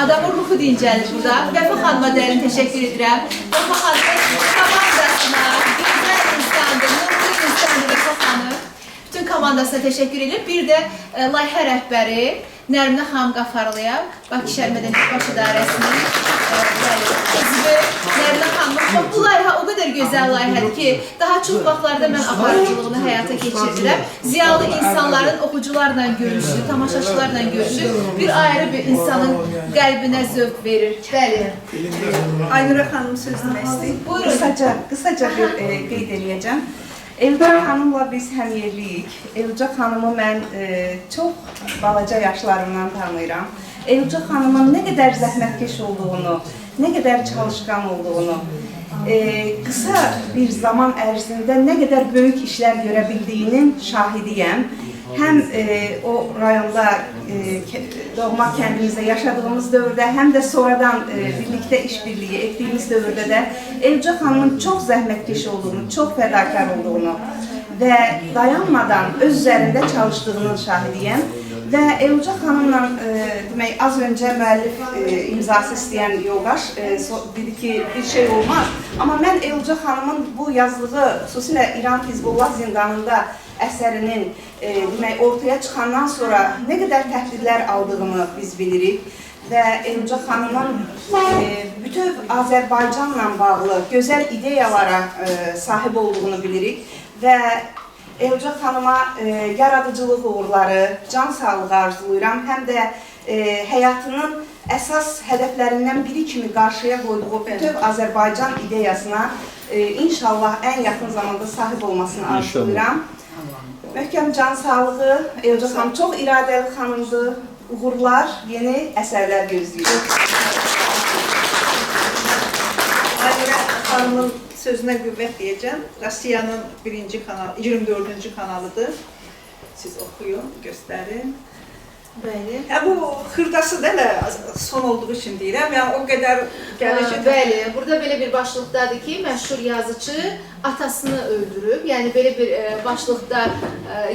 adamın ruhu dincəlir burada. Vəfa xanıma dərin təşəkkür edirəm. Vəfa xanımın komandasına, gözəl insandır, mutlu insandır Vəfa xanım. Bütün komandasına təşəkkür edirəm. Bir də layihə rəhbəri Nərminə xanım Qafarlıya, Bakı Şəhər Mədəniyyət Baş İdarəsinin üzvü Nərminə xanım. Bu layihə o qədər gözəl layihədir ki, daha çox vaxtlarda mən aparıcılığını həyata keçirdirəm. Ziyalı insanların oxucularla görüşü, tamaşaçılarla görüşü bir ayrı bir insanın qəlbinə zövq verir. Bəli. Aynur xanım söz demək istəyir. Buyurun. Qısaca bir qeyd edəcəm. Elcan xanımla biz həmyerliyik. Elcan xanımı mən çox balaca yaşlarımdan tanıyıram. Elcan xanımın nə qədər zəhmətkeş olduğunu, nə qədər çalışqan olduğunu, qısa bir zaman ərzində nə qədər böyük işlər görə bildiyinin şahidiyəm. Həm o rayonda, doğma kəndimizdə yaşadığımız dövrdə, həm də sonradan birlikdə işbirliyi etdiyimiz dövrdə də Elcan xanımın çox zəhmətkeş olduğunu, çox fədakar olduğunu və dayanmadan öz üzərində çalışdığının şahidiyəm. Və Elcan xanımla demək, az öncə müəllif imzası istəyən yoldaş dedi ki, bir şey olmaz. Amma mən Elcan xanımın bu yazdığı, xüsusilə İran Hizbullah zindanında əsərinin demək, ortaya çıxandan sonra nə qədər təhdidlər aldığını biz bilirik. Və Elcan xanımın bütöv Azərbaycanla bağlı gözəl ideyalara sahib olduğunu bilirik. Və Elcan xanıma yaradıcılıq uğurları, can sağlığı arzulayıram. Həm də həyatının əsas hədəflərindən biri kimi qarşıya qoyduğu bütöv Azərbaycan ideyasına inşallah ən yaxın zamanda sahib olmasını arzulayıram. Möhkəm can sağlığı, Elcan xanım çox iradəli xanımdır. Uğurlar, yeni əsərlər gözləyir. Aynur xanımın sözünə qüvvət deyəcəm. Rusiyanın 24-cü kanalıdır. Siz oxuyun, göstərin. Bəli. Bu xırdası da elə son olduğu üçün deyirəm. Yəni o qədər gəlir ki, Bəli, burada belə bir başlıqdadır ki, məşhur yazıcı atasını öldürüb. Yəni belə bir başlıqda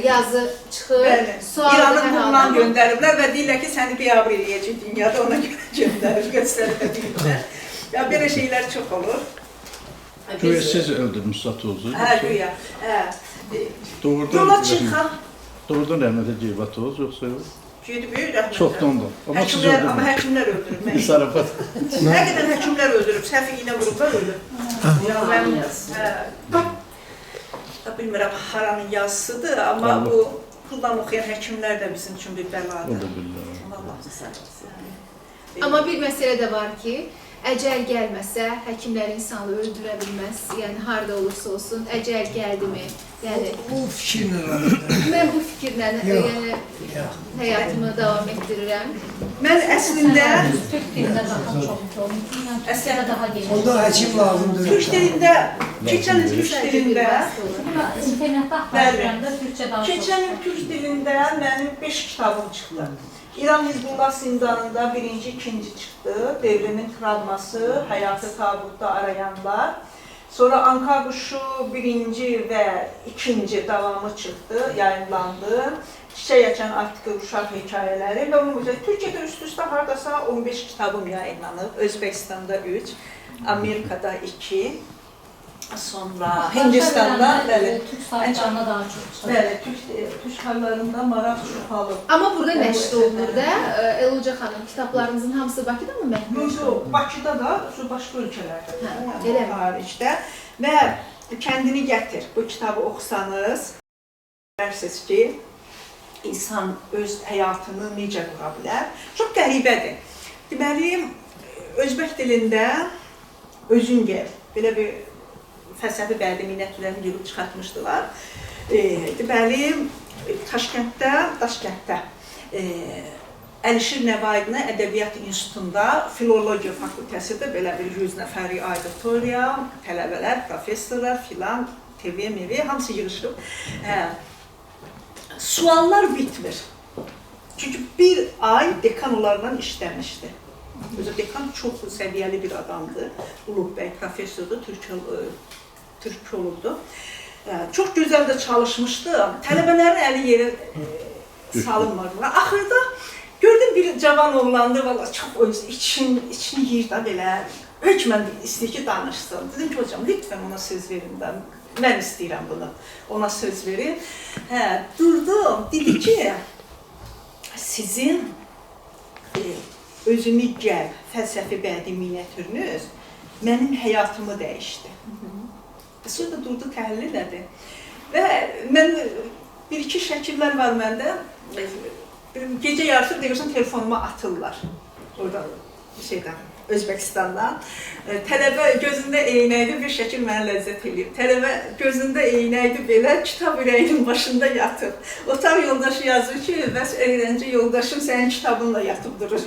yazı çıxır. bəli. Sual İranın hər bundan halda- göndəriblər və deyirlər ki, səni biabr eləyəcək dünyada, ona görə göndərib, göstərib deyirlər. Ya belə şeylər çox olur. Güya siz öldürmüşsünüz Atoğuz'u. Hə, güya. Hə. Doğrudan rəhmət edəcək Atoğuz yoxsa yox? Şeydi böyük rəhmətlər. Çoxdandır. Amma siz Amma öldürmüşsünüz. həkimlər öldürüb məni. Zarafat. Nə qədər həkimlər öldürüb, səhv iynə vurublar ölüb. Ya mən bilmirəm haranın yazısıdır, amma Allah. bu Kur'an oxuyan həkimlər də bizim üçün bir O bəladır. da billah. Allah səbəbsin. Amma bir məsələ də var ki, əcəl gəlməsə, həkimlər insanı öldürə bilməz. Yəni harda olursa olsun, əcəl gəldimi? Yəni O fikirlə var. mən bu fikirlə Yox. yəni həyatımı davam etdirirəm. Mən əslində Türk dilində daha çoxdur. Türkçədə daha geniş. Onda həkim lazımdır. Türk dilində, keçən il Türk dilində, İnternetdə axtarıram da Türkçə daha çox. keçən il Türk dilində mənim 5 kitabım çıxdı. İran Hizbullah zindanında birinci, ikinci çıxdı. Devrimin travması, həyatı tabutda arayanlar. Sonra Anka quşu birinci və ikinci davamı çıxdı, yayınlandı. Çiçək açan artıq uşaq hekayələri və Türkiyədə üst-üstə hardasa 15 kitabım yayınlanıb. Özbəkistanda 3, Amerikada 2, sonra Hindistanda, bəli. Türk saytlarına daha çox çıxır. Bəli, Türk hallarında maraq çoxalıb. Amma burada nəşr olunur da, Eluca xanım, kitablarınızın hamısı Bakıda mı məhv Yox, Bakıda da, başqa ölkələrdə də, elə yəni mi? xaricdə və kəndini gətir. Bu kitabı oxusanız, bilərsiniz ki, insan öz həyatını necə qura bilər. Çox qəribədir. Deməli, Özbək dilində özün gəl, belə bir fəlsəfi bədii minətlərini yığıb çıxartmışdılar. Deməli, Daşkənddə Əlişir Nəvaidin Ədəbiyyat İnstitutunda Filologiya fakültəsində belə bir 100 nəfərlik auditoriya, tələbələr, professorlar filan, TV, MV hamısı yığışıb. Suallar bitmir. Çünki bir ay dekan onlarla işləmişdi. Özü dekan çox səviyyəli bir adamdır. Uluq bəy professordur, türkologdur. Çox gözəl də çalışmışdı. Tələbələrin əli yerə salınmadı. Axırda gördüm bir cavan oğlandı, valla çox içini yiyir də belə. Hökmən istəyir ki, danışsın. Dedim ki, hocam, lütfən ona söz verin də. Mən istəyirəm bunu. Ona söz verin. Durdum, dedi ki, sizin özünü gəl, fəlsəfi bədii miniatürünüz mənim həyatımı dəyişdi. Sonra da durdu, təhlil elədi. Və mən bir-iki şəkillər var məndə. Gecə yarısı deyirsən, telefonuma atırlar. Orada şeydən, Özbəkistandan. Tələbə gözündə eynəkli bir şəkil mənə ləzzət eləyib. Tələbə gözündə eynəkli belə kitab ürəyinin başında yatıb. Otaq yoldaşı yazır ki, bəs öyrənci yoldaşım sənin kitabınla yatıb durur.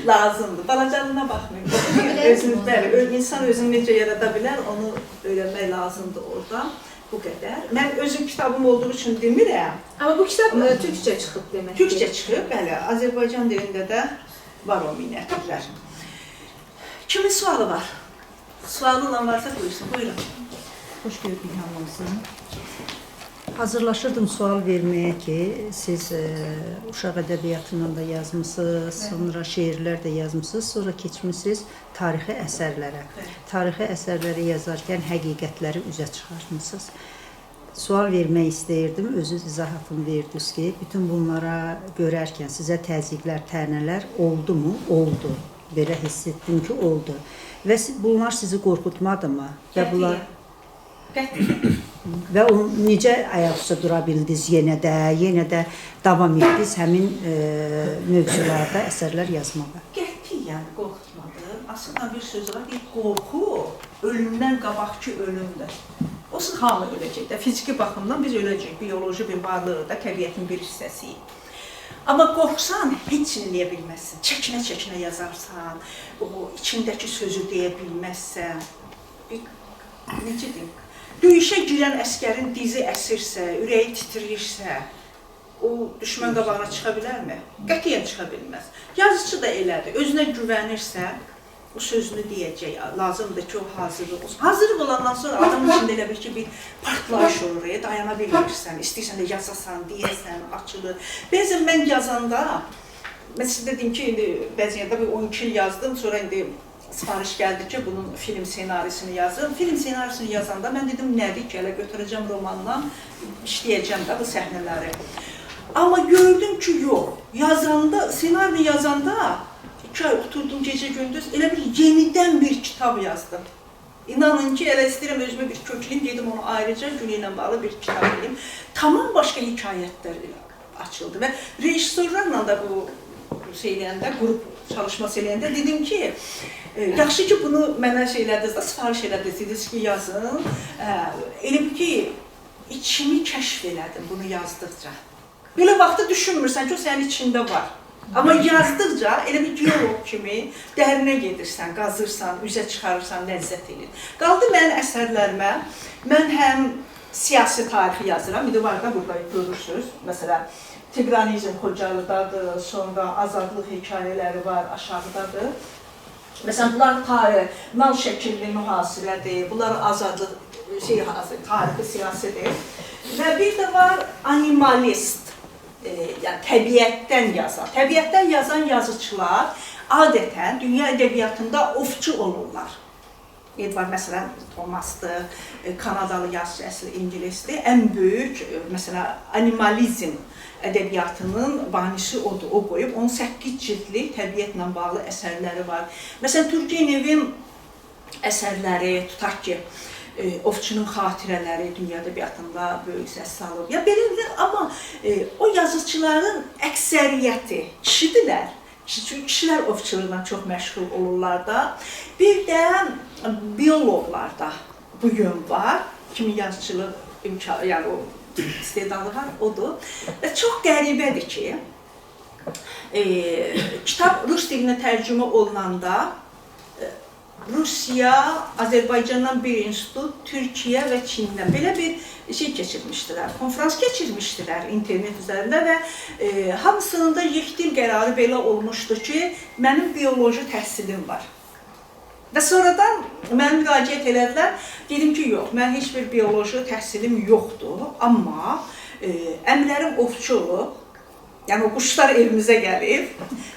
Lazımdır. Balacalığına baxmayın. İnsan özünü necə yarada bilər, onu öyrənmək lazımdır orada. Bu qədər. Mən özüm kitabım olduğu üçün demirəm. Amma bu kitab türkçə çıxıb demək. Türkçə çıxıb, bəli. Azərbaycan dilində də var o miniatürlər. Kimin sualı var? Sualı olan varsa buyursun, buyurun. Xoş gördük hamınızı. Hazırlaşırdım sual verməyə ki, siz uşaq ədəbiyyatından da yazmısınız, sonra şeirlər də yazmısınız, sonra keçmişsiniz tarixi əsərlərə. Tarixi əsərləri yazarkən həqiqətləri üzə çıxartmısınız. Sual vermək istəyirdim, özünüz izahatını verdiniz ki, bütün bunlara görərkən sizə təzyiqlər, tənələr oldu mu? Oldu. Belə hiss etdim ki, oldu. Və bunlar sizi qorxutmadı mı? Və o necə ayaq üstə dura bildiniz yenə də davam etdiniz həmin mövzularda əsərlər yazmağa? Qətiyyən qorxutmadı. Aslında bir söz var ki, qorxu ölümdən qabaqki ölümdür. O hamı öləcək də, fiziki baxımdan biz öləcək, bioloji bir varlığıq da, təbiətin bir hissəsiyik. Amma qorxsan, heç eləyə bilməzsən, çəkinə-çəkinə yazarsan, o içindəki sözü deyə bilməzsən, necə deyim, döyüşə girən əskərin dizi əsirsə, ürəyi titrirsə, o düşmən qabağına çıxa bilərmi? Qətiyyən çıxa bilməz. Yazıcı da elədir. Özünə güvənirsə, o sözünü deyəcək. Lazımdır ki, o hazırlıq olsun. Hazırlıq olandan sonra adamın içində elə bir ki, bir partlayış olur. Dayana bilmirsən, istəyirsən də yazasan, deyəsən, açılır. Bəzən mən yazanda, mən sizə dedim ki, bəzən yerdə bir 12 il yazdım, sonra indi sifariş gəldi ki, bunun film senarisini yazın. Film senarisini yazanda mən dedim, nədir ki, elə götürəcəm romandan, işləyəcəm də bu səhnələri. Amma gördüm ki, yox. Yazanda, senarini yazanda 2 ay oturdum gecə gündüz, elə bir yenidən bir kitab yazdım. İnanın ki, elə istəyirəm özümə bir kökləyim, dedim onu ayrıca günü ilə bağlı bir kitab edeyim. Tamam başqa hekayətlər açıldı və rejissorlarla da bu şeyləyəndə, qrup çalışması eləyəndə dedim ki, yaxşı ki, bunu mənə şeylədiniz, sifariş elədiniz ki, yazın. Elə bir ki, içimi kəşf elədim bunu yazdıqca. Belə vaxtı düşünmürsən ki, o sənin içində var. Amma yazdıqca elə bir geolog kimi dərinə gedirsən, qazırsan, üzə çıxarırsan, ləzzət edir. Qaldı mənim əsərlərimə, mən həm siyasi tarixi yazıram, bir də var da burada görürsünüz. Məsələn, Tiqranizm Xocalıdadır, sonra azadlıq hekayələri var, aşağıdadır. Məsələn, bunlar tarix, nal şəkilli mühasirədir, bunlar azadlıq tarixi siyasidir. Və bir də var animalist. Yəni təbiətdən yazan. Təbiətdən yazan yazıçılar adətən dünya ədəbiyyatında ovçu olurlar. Edward məsələn Thomasdır, Kanadalı yazıcı, əsli ingilisdir. Ən böyük məsələn animalizm ədəbiyyatının banisi odur, o qoyub. 18 cildlik təbiətlə bağlı əsərləri var. Məsələn Turgenevin əsərləri, tutaq ki, Ovçunun xatirələri dünya ədəbiyyatında böyük səs salıb. Ya belə, amma o yazıçıların əksəriyyəti kişidirlər. Çünki kişilər ovçuluqla çox məşğul olurlar da. Bir də bioloqlarda bu yön var. Kimi yazıçılıq imkanı, yəni o istedadı var, odur. Və çox qəribədir ki, kitab rus dilinə tərcümə olunanda Rusiya, Azərbaycandan bir institut, Türkiyə və Çindən belə bir şey keçirmişdilər, konferans keçirmişdilər internet üzərində və hamısının da yekdil qərarı belə olmuşdu ki, mənim bioloji təhsilim var. Və sonradan mənə müraciət elədilər, dedim ki, yox, mən heç bir bioloji təhsilim yoxdur, amma əmlərim ovçu olub, yəni o quşlar evimizə gəlib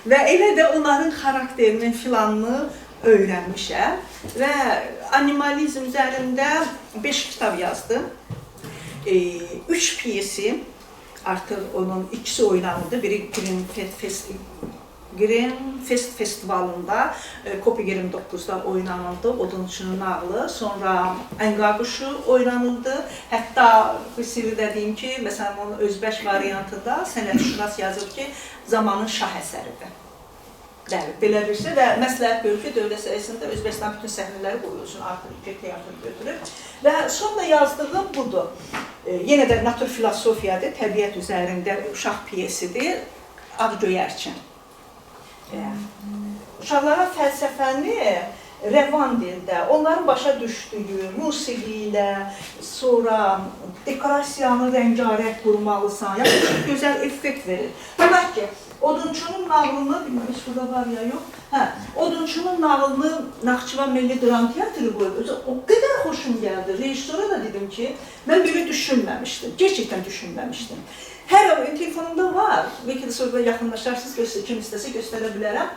və elə də onların xarakterinin filanını öyrənmişəm və animalizm üzərində 5 kitab yazdım. 3 piyesi, artıq onun ikisi oynanıldı. Biri Greenfest festivalında, COP29'da oynanıldı, Odunçunun nağılı. Sonra Ənqa quşu oynanıldı. Hətta bir sirri də deyim ki, məsələn, onun özbəş variantında sənətşünas yazıb ki, zamanın şah əsəridir. Bəli, belə birisi və məsləhət görür ki, dövlət səhiyəsində Özbəkistan bütün səhnələri qoyulsun, artıq iki teatr götürür. Və sonra yazdığım budur. Yenə də natur filosofiyadır, təbiət üzərində uşaq piyesidir, Ağgöyərçin. Uşaqlara fəlsəfəni rəvan dildə, onların başa düşdüyü, musiqi ilə, sonra dekorasiyanı rəngarət qurmalısan, yəni çox gözəl effekt verir. Demək ki, Odunçunun nağılını, bilməm, heç burada var ya yox, Odunçunun nağılını Naxçıvan Milli Dram Teatrı qoyub, o qədər xoşum gəldi. Rejissora da dedim ki, mən belə düşünməmişdim, gerçəkdən düşünməmişdim. Hər telefonumda var, belki də sonra yaxınlaşarsınız, kim istəsə göstərə bilərəm.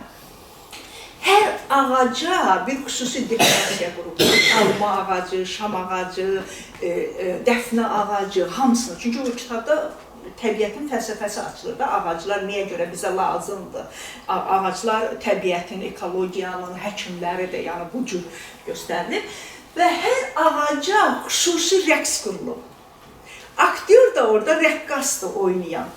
Hər ağaca bir xüsusi dekorasiya qurub, alma ağacı, şam ağacı, dəfnə ağacı, hamısını. Çünki o kitabda təbiətin fəlsəfəsi açılır da, ağaclar niyə görə bizə lazımdır? Ağaclar təbiətin, ekologiyanın həkimləridir, yəni bu cür göstərilir. Və hər ağaca xüsusi rəqs qurulub. Aktyor da orada rəqqasdır oynayan.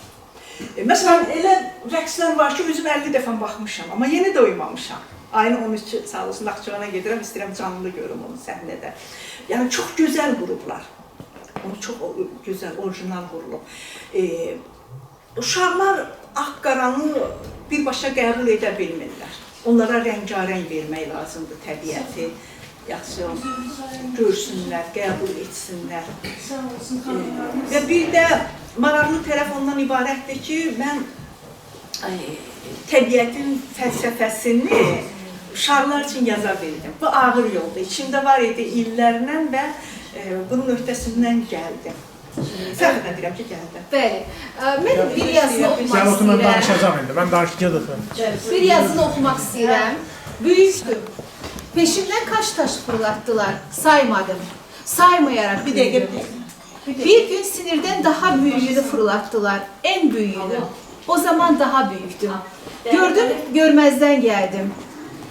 Məsələn, elə rəqslər var ki, özüm 50 dəfə baxmışam, amma yenə də oymamışam. Ayın 13 sağ olsun, Naxçıvana gedirəm, istəyirəm canlı görüm onu səhnədə. Yəni, çox gözəl qurublar. Onu çox gözəl, orijinal qurulub. Uşaqlar ağ-qaranı birbaşa qəbul edə bilmirlər. Onlara rəngarəng vermək lazımdır təbiəti. Yaxşı, görsünlər, qəbul etsinlər. Və bir də maraqlı tərəf ondan ibarətdir ki, mən təbiətin fəlsəfəsini uşaqlar üçün yaza bildim. Bu ağır yoldur. İçimdə var idi illərlə və bunun öhdəsindən gəldim. Fəxr edirəm ki, gəldim. Bəli. Mən bir yazını oxumaq Sən otur, mən istəyirəm. danışacağım indi. Mən danışacağım. Bir yazını oxumaq istəyirəm. Büyüktüm. Peşimdən kaç taş fırlattılar, saymadım. Saymayarak Bir dəqiqə, Bir gün sinirden daha büyüğünü fırlattılar, en büyüğünü. O zaman daha büyüktüm. Gördüm, görmezden geldim.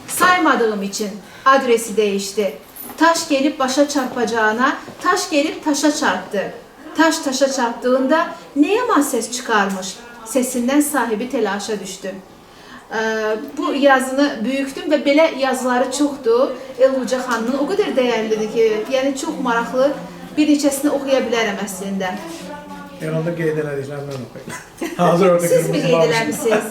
Saymadığım için adresi değişti. Taş gelip başa çarpacağına, taş gelip taşa çarptı. Taş taşa çarptığında ne yaman ses çıkarmış. Sesinden sahibi telaşa düştü. Bu yazını büyüktüm ve belə yazıları çoxdur. Eluca xanımın o kadar değerlidir ki, yani çok maraqlı. Bir neçəsini oxuya bilərəm əslində. Herhalde qeyd elədiklərini mən oxuyayım. Hazır orada Siz mi qeyd eləmişsiniz?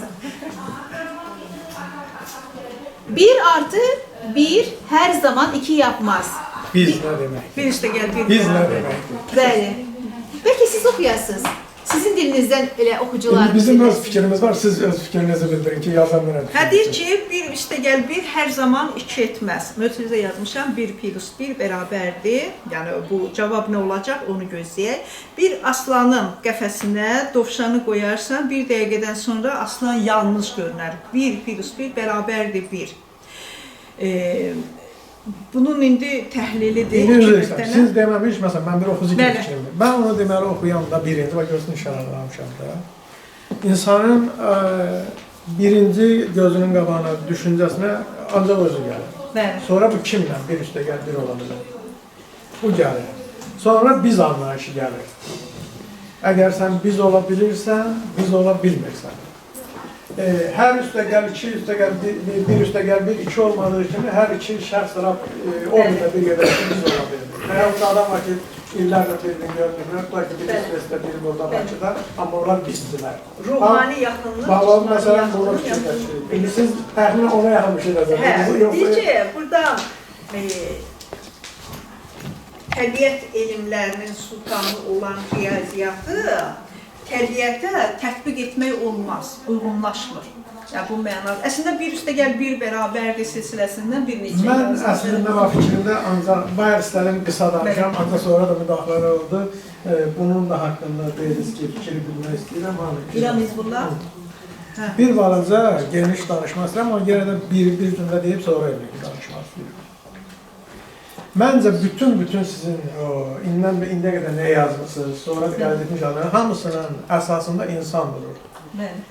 1+1 hər zaman 2 yapmaz. Biz nə demək? bir üstə gəl, bir Biz nə demək? Bəli. Bəlkə siz oxuyasınız. Sizin dilinizdən elə oxucularımız. Bizim öz fikrimiz var, siz öz fikrinizi bildirin ki, yazan mənə. Deyir ki, bir üstə gəl, bir hər zaman 2 etməz. Mötərizə yazmışam, 1+1 bərabərdir. Yəni bu cavab nə olacaq, onu gözləyək. Bir aslanın qəfəsinə dovşanı qoyarsan, bir dəqiqədən sonra aslan yalnız görünər. 1+1 bərabərdir 1. Bunun indi təhlilidir. Siz deməmiş, məsələn, mən bir oxucu fikrimdir. Mən onu deməli oxuyanda birinci, bax görsün işarələmişəm da. İnsanın birinci gözünün qabağına, düşüncəsinə ancaq özü gəlir. Sonra bu kimlə bir üstə gəl, bir ola bilər. Bu gəlir. Sonra biz anlayışı gəlir. Əgər sən biz ola bilirsən, biz ola bilmirsən. Hər üstə gəl, 2 üstə gəl, 1 üstə gəl, 1, 2 olmadığı kimi hər iki şəxs tərəf olmuyor bir qədər ki, biz ola bilmirik. Həyat adam var ki, illərlə bir-birini görmürlər, tutaq ki, bir üstə, biri burada Bakıda, amma onlar bizdirlər. Ruhani yaxınlıq. Bağlar məsələn, bunu fikirləşirik. İndi siz təxminən ona yaxın bir şey nəzərdə. Deyir ki, burada təbiət elmlərinin sultanı olan riyaziyyatı təbiətə tətbiq etmək olmaz, uyğunlaşmır. Yəni bu mənada. Əslində bir üstə gəl, bir bərabərdir silsiləsindən bir neçə. Mən əslində var fikrimdə ancaq bayaq istədim qısa danışam, ancaq sonra da müdaxilə oldu. Bunun da haqqında deyiriz ki, fikri bilmək istəyirəm. İran Hizbullah. Bir balaca geniş danışmaq istəyirəm, amma yenə də bir cümlə deyib sonra danışmaq istəyirəm. Məncə bütün sizin indiyə qədər nə yazmışsınız, sonra da qeyd etmiş adamlar, hamısının əsasında insan durur.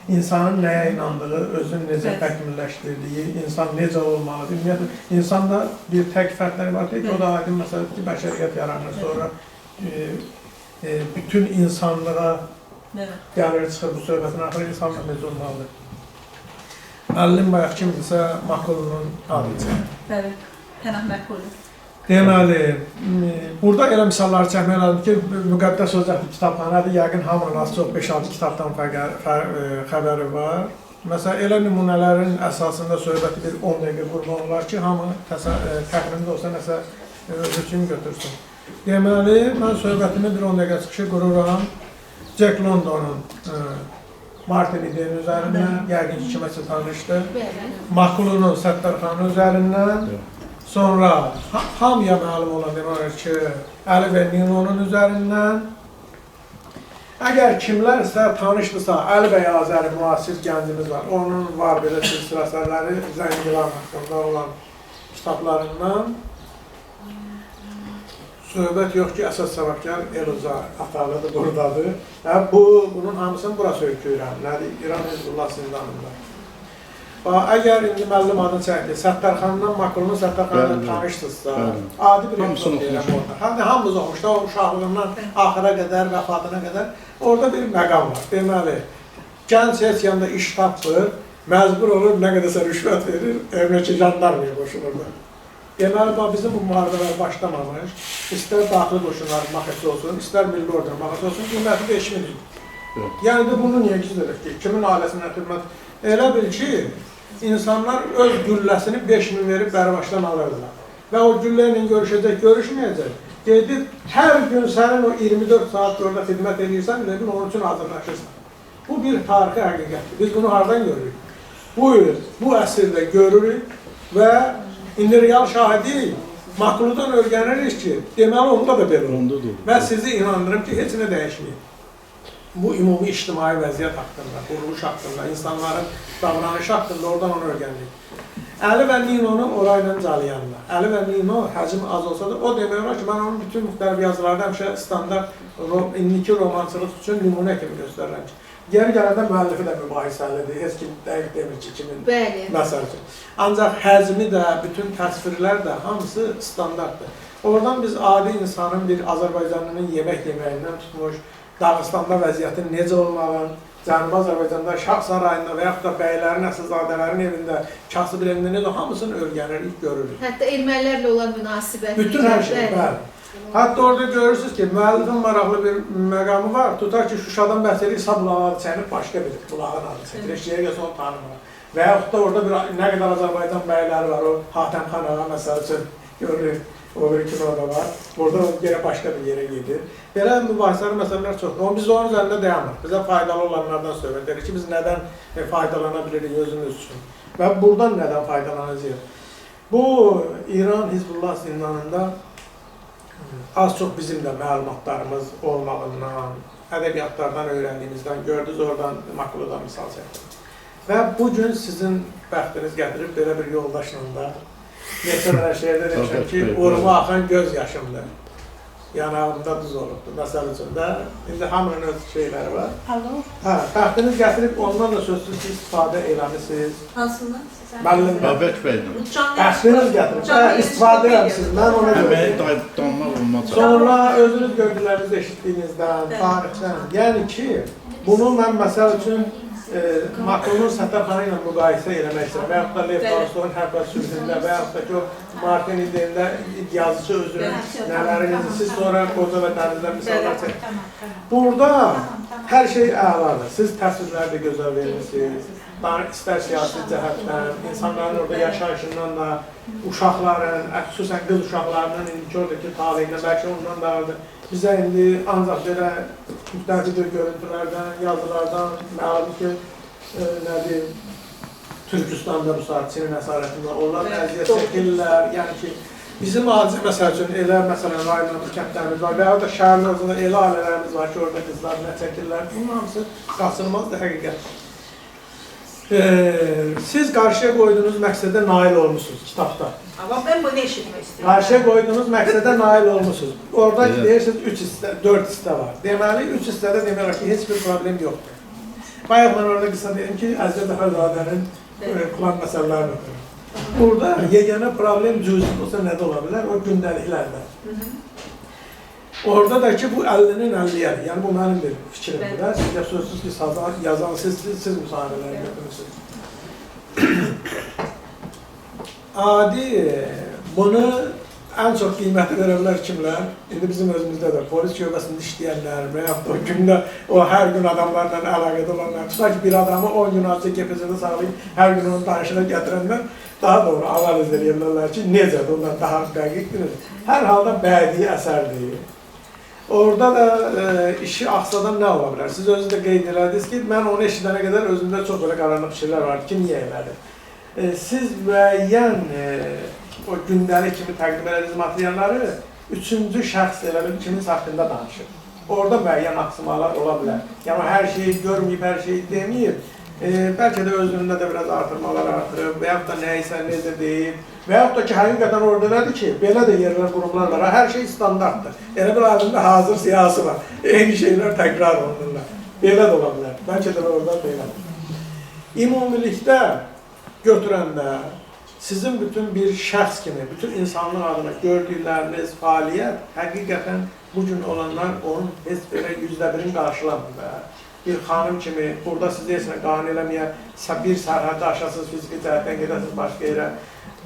İnsanın nəyə inandığı, özünü necə təkmilləşdirdiyi, insan necə olmalıdır. Ümumiyyətlə, insanda bir tək fərqləri var ki, o da aydın məsələdir ki, bəşəriyyət yaranır, sonra bütün insanlığa gəlir çıxır bu söhbətin axırı, insanlar necə olmalıdır. Əllim bayaq kimdirsə, Makulunun adıcı. Bəli, Pənah Məqulu. Deməli, burada elə misalları çəkmək lazımdır ki, müqəddəs olacaq kitabxanadır, yəqin hamının az çox 5-6 kitabdan xəbəri var. Məsələn, elə nümunələrin əsasında söhbəti bir 10 dəqiqə qurban olar ki, hamı təxminində olsa nəsə hüküm götürsün. Deməli, mən söhbətimi bir 10 dəqiqə çıxışı qururam. Jack Londonun Martin İdeyin üzərindən, yəqin ki, kiməsə tanışdır. Makulunun Səttarxanın üzərindən. Sonra hamıya məlum olan demək ki, Əli və Ninonun üzərindən. Əgər kimlərsə tanışdırsa, Əli bəy Azəri müasir gəncimiz var, onun var belə silsilə əsərləri Zəngilan haqqında olan kitablarından. Söhbət yox ki, əsas səbəbkar Eluza Atalıdır, buradadır. Bunun hamısını bura söyküyürəm, nədir? İran Hizbullah zindanında. Əgər indi müəllim adını çəkdir, Səttarxandan Makulunun Səttarxandan tanışdırsa, adi bir epizod deyirəm orada. Hamımız oxumuşda, o uşaqlığından axıra qədər, vəfatına qədər orada bir məqam var. Deməli, gənc heç yanında iş tapır, məcbur olur, nə qədərsə rüşvət verir, emniyyə jandarmaya qoşulur. Deməli, bizim bu müharibələr başlamamış, istər daxili qoşunlar maxəsi olsun, istər milli order maxəsi olsun, qiyməti 5.000 idi. Yəni də bunu niyə gizlədik ki, kimin ailəsinə xidmət elə bil ki, İnsanlar öz gülləsini 5.000 verib bəri başdan alırdılar. Və o güllə ilə görüşəcək, görüşməyəcək. Gedib hər gün sənin o 24 saat orada xidmət edirsən, elə bil onun üçün hazırlaşırsan. Bu bir tarixi həqiqətdir. Biz bunu hardan görürük? Bu il, bu əsrdə görürük və indi real şahidiyik. Makludan öyrənirik ki, deməli onda da belə olur. Və sizi inandırım ki, heç nə dəyişməyib. Bu ümumi ictimai vəziyyət haqqında, quruluş haqqında, insanların davranışı haqqında oradan onu öyrənirik. Əli və Ninonu orayla calayanlar. Əli və Nino həcmi az olsa da, o demək olar ki, mən onun bütün müxtəlif yazılarda həmişə standart indiki romançılıq üçün nümunə kimi göstərirəm ki, geri gələndə müəllifi də mübahisəlidir, heç kim dəqiq demir ki, kimin məsəl üçün. Ancaq həcmi də, bütün təsvirlər də hamısı standartdır. Oradan biz adi insanın bir Azərbaycanlının yemək yeməyindən tutmuş, Dağıstanda vəziyyətin necə olmağın, Cənubi Azərbaycanda Şah sarayında və yaxud da bəylərin, əsilzadələrin evində, kasıb evində necə hamısını öyrənirik, görürük. Hətta ermənilərlə olan münasibət. Bütün hər şey, bəli. Hətta orada görürsünüz ki, müəllifin maraqlı bir məqamı var. Tutar ki, Şuşadan bəhs edir, İsa bulağı adı çəkilib, başqa bir bulağın adı çəkilir. Eşiyə gəlsə onu tanımır. Və yaxud da orada nə qədər Azərbaycan bəyləri var, o Hatəmxan ağa məsəl üçün görürük. O bir kinoda var. Burada yerə başqa bir yerə gedir. Belə mübahisəli məsələlər çoxdur. Amma biz onun üzərində dayanmırıq. Bizə faydalı olanlardan söhbət edir ki, biz nədən faydalana bilirik özümüz üçün və buradan nədən faydalanacağıq. Bu İran Hizbullah zindanında az çox bizim də məlumatlarımız olmağından, ədəbiyyatlardan öyrəndiyimizdən gördünüz, oradan Makludan misal çəkdim. Və bugün sizin bəxtiniz gətirib belə bir yoldaşla da Neçələr şeydə demişəm ki, uruma axan göz yaşımdır. Yanağımda duz olubdur, məsəl üçün də. İndi hamının öz şeyləri var. Hə, bəxtiniz gətirib ondan da sözsüz ki, istifadə eləmişsiniz. Hansından? Müəllim Babək bəydən. bəxtiniz gətirib, istifadə eləmişsiniz. Mən ona Əməyi donmaq olmaz. Sonra özünüz gördüklərinizi eşitdiyinizdən, tarixdən. Yəni ki, bunu mən məsəl üçün Makronun Səttarxanı ilə müqayisə eləmək istəyirəm. Və yaxud da Lev Tolstoyun Hərpət sürgünündə və yaxud da ki, o Martin İlden'də yazıcı özünün nələrini siz sonra Qoca və Dənizdən misallar çəkin. Burada hər şey əladır. Siz təsvirləri də gözəl verirsiniz. İstər siyasi cəhətdən, insanların orada yaşayışından da, uşaqların, xüsusən qız uşaqlarının indiki oradakı taleyinə, bəlkə ondan da vardır. Bizə indi ancaq belə müxtəlif görüntülərdən, yazılardan məlum ki, nədir, Türkistanda bu saat Çinin əsarətində onlar əziyyət çəkirlər. Yəni ki, bizim aciz məsəl üçün elə məsələn rayonunda kəndlərimiz var və ya da şəhərin özündə elə ailələrimiz var ki, orada qızlar nə çəkirlər. Bunun hamısı qaçılmazdır həqiqət. Siz qarşıya qoyduğunuz məqsədə nail olmuşsunuz kitabda. Amma mən bunu eşitmək istəyirəm. Qarşıya qoyduğunuz məqsədə nail olmuşsunuz. Orada deyirsiniz 3 hissə, 4 hissə var. Deməli 3 hissədə demək olar ki, heç bir problem yoxdur. Bayaq mən orada qısa dedim ki, Əzizə Dəfəzadənin plan məsələlərini oxuyuram. Burada yeganə problem cüzi olsa nədə ola bilər? O gündəliklərdə. Orada da ki, bu 50-nin 50-yədir. Yəni, bu mənim bir fikrimdir. Sizə sözsüz ki, yazan siz müsahibələri götürürsünüz. Adi, bunu ən çox qiyməti verənlər kimlər? İndi bizim özümüzdə də polis şöbəsində işləyənlər və yaxud da o gündə, o hər gün adamlarla əlaqədə olanlar. Tutaq ki, bir adamı 10 gün azca GPZ-də sağlayıb, hər gün onun danışına gətirənlər daha doğru analiz edirlər ki, necədir, onlar daha dəqiqdir. Hər halda bədii əsərdir. Orada da işi axsadan nə ola bilər? Siz özünüz də qeyd elədiniz ki, mən onu eşidənə qədər özümdə çox belə qaranlıq fikirlər vardı ki, niyə elədi? Siz müəyyən o gündəlik kimi təqdim elədiniz materialları üçüncü şəxs elə bir kimin haqqında danışır. Orada müəyyən aksımalar ola bilər. Yəni, hər şeyi görməyib, hər şeyi deməyib, bəlkə də özlüyündə də biraz artırmalar artırıb və yaxud da nəysə, necə deyib və yaxud da ki, həqiqətən orada nədir ki, belə də yerlər, qurumlar var, hər şey standartdır. Elə bir alimdə hazır siyasi var, eyni şeylər təkrar olunurlar. Belə də ola bilər, bəlkə də orada belədir. Ümumilikdə götürəndə sizin bütün bir şəxs kimi, bütün insanlıq adına gördükləriniz fəaliyyət həqiqətən bugün olanlar onun heç belə %1'in qarşılamır. Bir xanım kimi, burada siz deyəsinə qane eləməyə, bir sərhəddə aşasız fiziki cəhətdən gedəsiniz başqa yerə,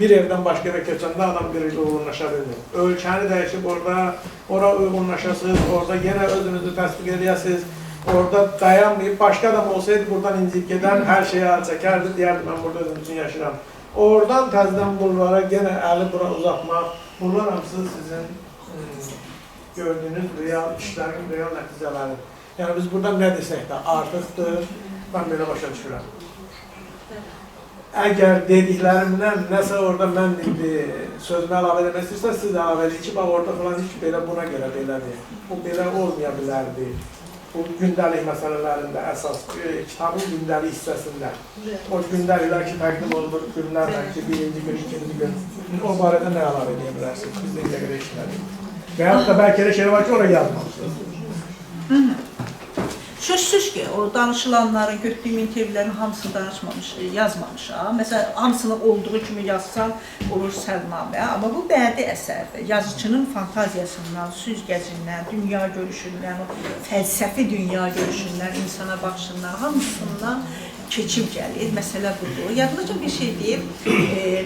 bir evdən başqa evə keçəndə adam bir ilə uyğunlaşa bilmir. Ölkəni dəyişib orada, ora uyğunlaşasınız, orada yenə özünüzü təsdiq edəsiniz, orada dayanmayıb, başqa adam olsaydı buradan incib gedən hər şeyi əl çəkərdi, deyərdi, mən burada özüm üçün yaşayıram. Oradan təzdən bunlara yenə əli bura uzatmaq, bunlar hamısı sizin gördüğünüz real işlərin real nəticələri. Yəni biz burada nə desək də artıqdır, mən belə başa düşürəm. Əgər dediklərimdən nəsə orada mən indi sözümü əlavə etmək istəyirsə, siz də əlavə edin ki, bax orada falan iş belə buna görə belədir. Bu belə olmaya bilərdi. Bu gündəlik məsələlərində əsas, kitabın gündəlik hissəsində. O gündəliklər ki, təqdim olunur, günlərlə ki, birinci gün, ikinci gün. O barədə nə əlavə edə bilərsiniz? Biz də ilə görə işlədik. Və yaxud da bəlkə elə şey var ki, oraya yazmamışsınız. Sözsüz ki, o danışılanların, götürdüyüm intervyuların hamısını yazmamışam. Məsələn, hamısını olduğu kimi yazsam olur sərnamə. Amma bu bədi əsərdir. Yazıcının fantaziyasından, süzgəcindən, dünya görüşündən, fəlsəfi dünya görüşündən, insana baxışından, hamısından keçib gəlir. Məsələ budur. Yadlıca bir şey deyib,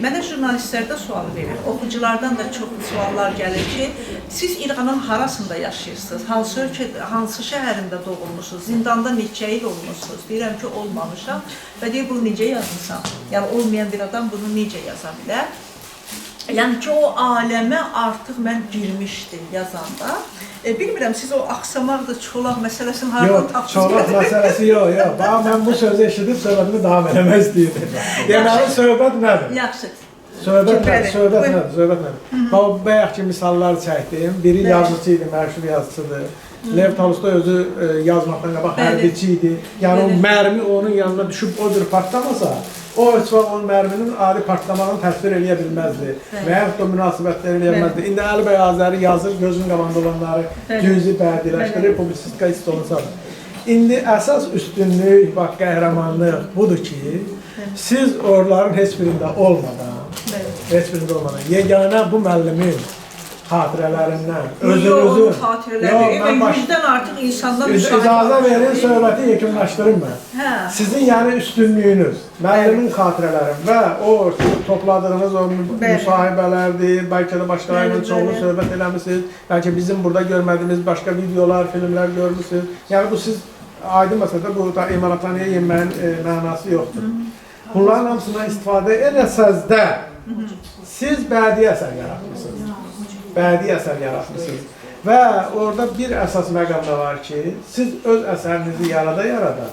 mənə jurnalistlərdə sual verir. Oxuculardan da çox suallar gəlir ki, siz İranın harasında yaşayırsınız? Hansı ölkədə, hansı şəhərində doğulmuşsunuz? Zindanda neçə il olmuşsunuz? Deyirəm ki, olmamışam. Və deyir, bunu necə yazmışam? Yəni, olmayan bir adam bunu necə yaza bilər? Yəni ki, o aləmə artıq mən girmişdim yazanda. Bilmirəm, siz o axsamaqdır, çolaq məsələsini haradan tapdınız? Yox, çolaq məsələsi yox. Bax, mən bu sözü eşidib söhbətini davam eləmək istəyirdim. Deməli, söhbət nədir? Yaxşı. Söhbət nədir? Bax, bayaq ki, misallar çəkdim. Biri yazıcı idi, məşhur yazıcıdır. Lev Tolstoy özü yazmaqdan qabaq hərbiçi idi. Yəni, o mərmi onun yanına düşüb o cür partlamasa, o heç vaxt onun mərminin adi partlamağını təsvir eləyə bilməzdi və yaxud da münasibətləri eləyə bilməzdi. İndi Əli bəy Azəri yazır, gözün qabağında olanları cüzi bədiləşdirir, publisistika hiss olunsa da. İndi əsas üstünlük, bax, qəhrəmanlıq budur ki, siz oraların heç birində olmadan, yeganə bu müəllimin xatirələrindən, özünüzün... Yox, xatirələri və 100-dən artıq insandan İcazə verin, söhbəti yekunlaşdırın mən. Sizin yəni üstünlüyünüz, müəllimin xatirələri və o topladığınız o müsahibələrdir, bəlkə də başqalarıyla çoxlu söhbət eləmişsiniz, bəlkə bizim burada görmədiyimiz başqa videolar, filmlər görmüşsünüz. Yəni bu siz aydın məsələdə bu da emalatxanaya yeməyin mənası yoxdur. Bunların hamısından istifadə eləsəz də siz bədii əsər yaratmışsınız. Və orada bir əsas məqam da var ki, siz öz əsərinizi yarada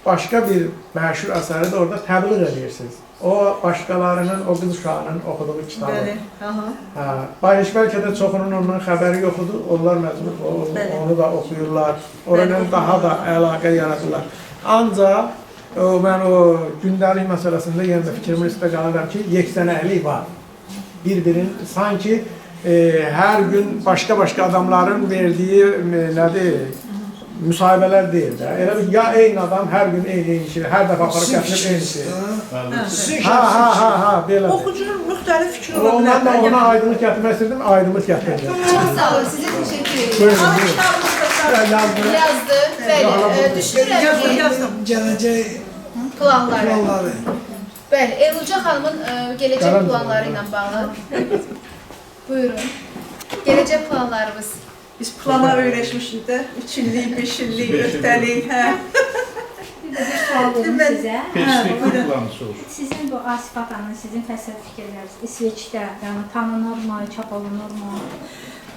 başqa bir məşhur əsəri də orada təbliğ edirsiniz. O, başqalarının, o qız uşağının oxuduğu kitabı. Bəlkə də çoxunun ondan xəbəri yoxudur, onlar məcbur onu da oxuyurlar, oradan daha da əlaqə yaradırlar. Ancaq mən o gündəlik məsələsində yenə də fikrimi üstə qalıram ki, yeksənəklik var. Bir-birinin sanki hər gün başqa-başqa adamların verdiyi müsahibələr deyil də. Elə bir, ya eyni adam hər gün eyni şey, hər dəfə aparıb gətirib eyni şey. Belə. Oxucunun müxtəlif fikri ola bilər. Ondan da ona aydınlıq gətirmək istəyirdim, aydınlıq gətirdim. Çox sağ olun, sizə teşekkür ederim. Yazdı, bəli, düşünürəm ki, Gələcək planları. Bəli, Elnuca xanımın gələcək planları ilə bağlı. Buyurun. Gələcək planlarımız. Biz plana öyrəşmişik də, 3 illik, 5 illik, öhdəlik, Bir de bir sual verim sizə. Perspektiv planı sorur. Sizin bu Asif atanın, sizin fəlsəfi fikirləriniz İsveçdə yəni tanınırmı, çap olunurmu?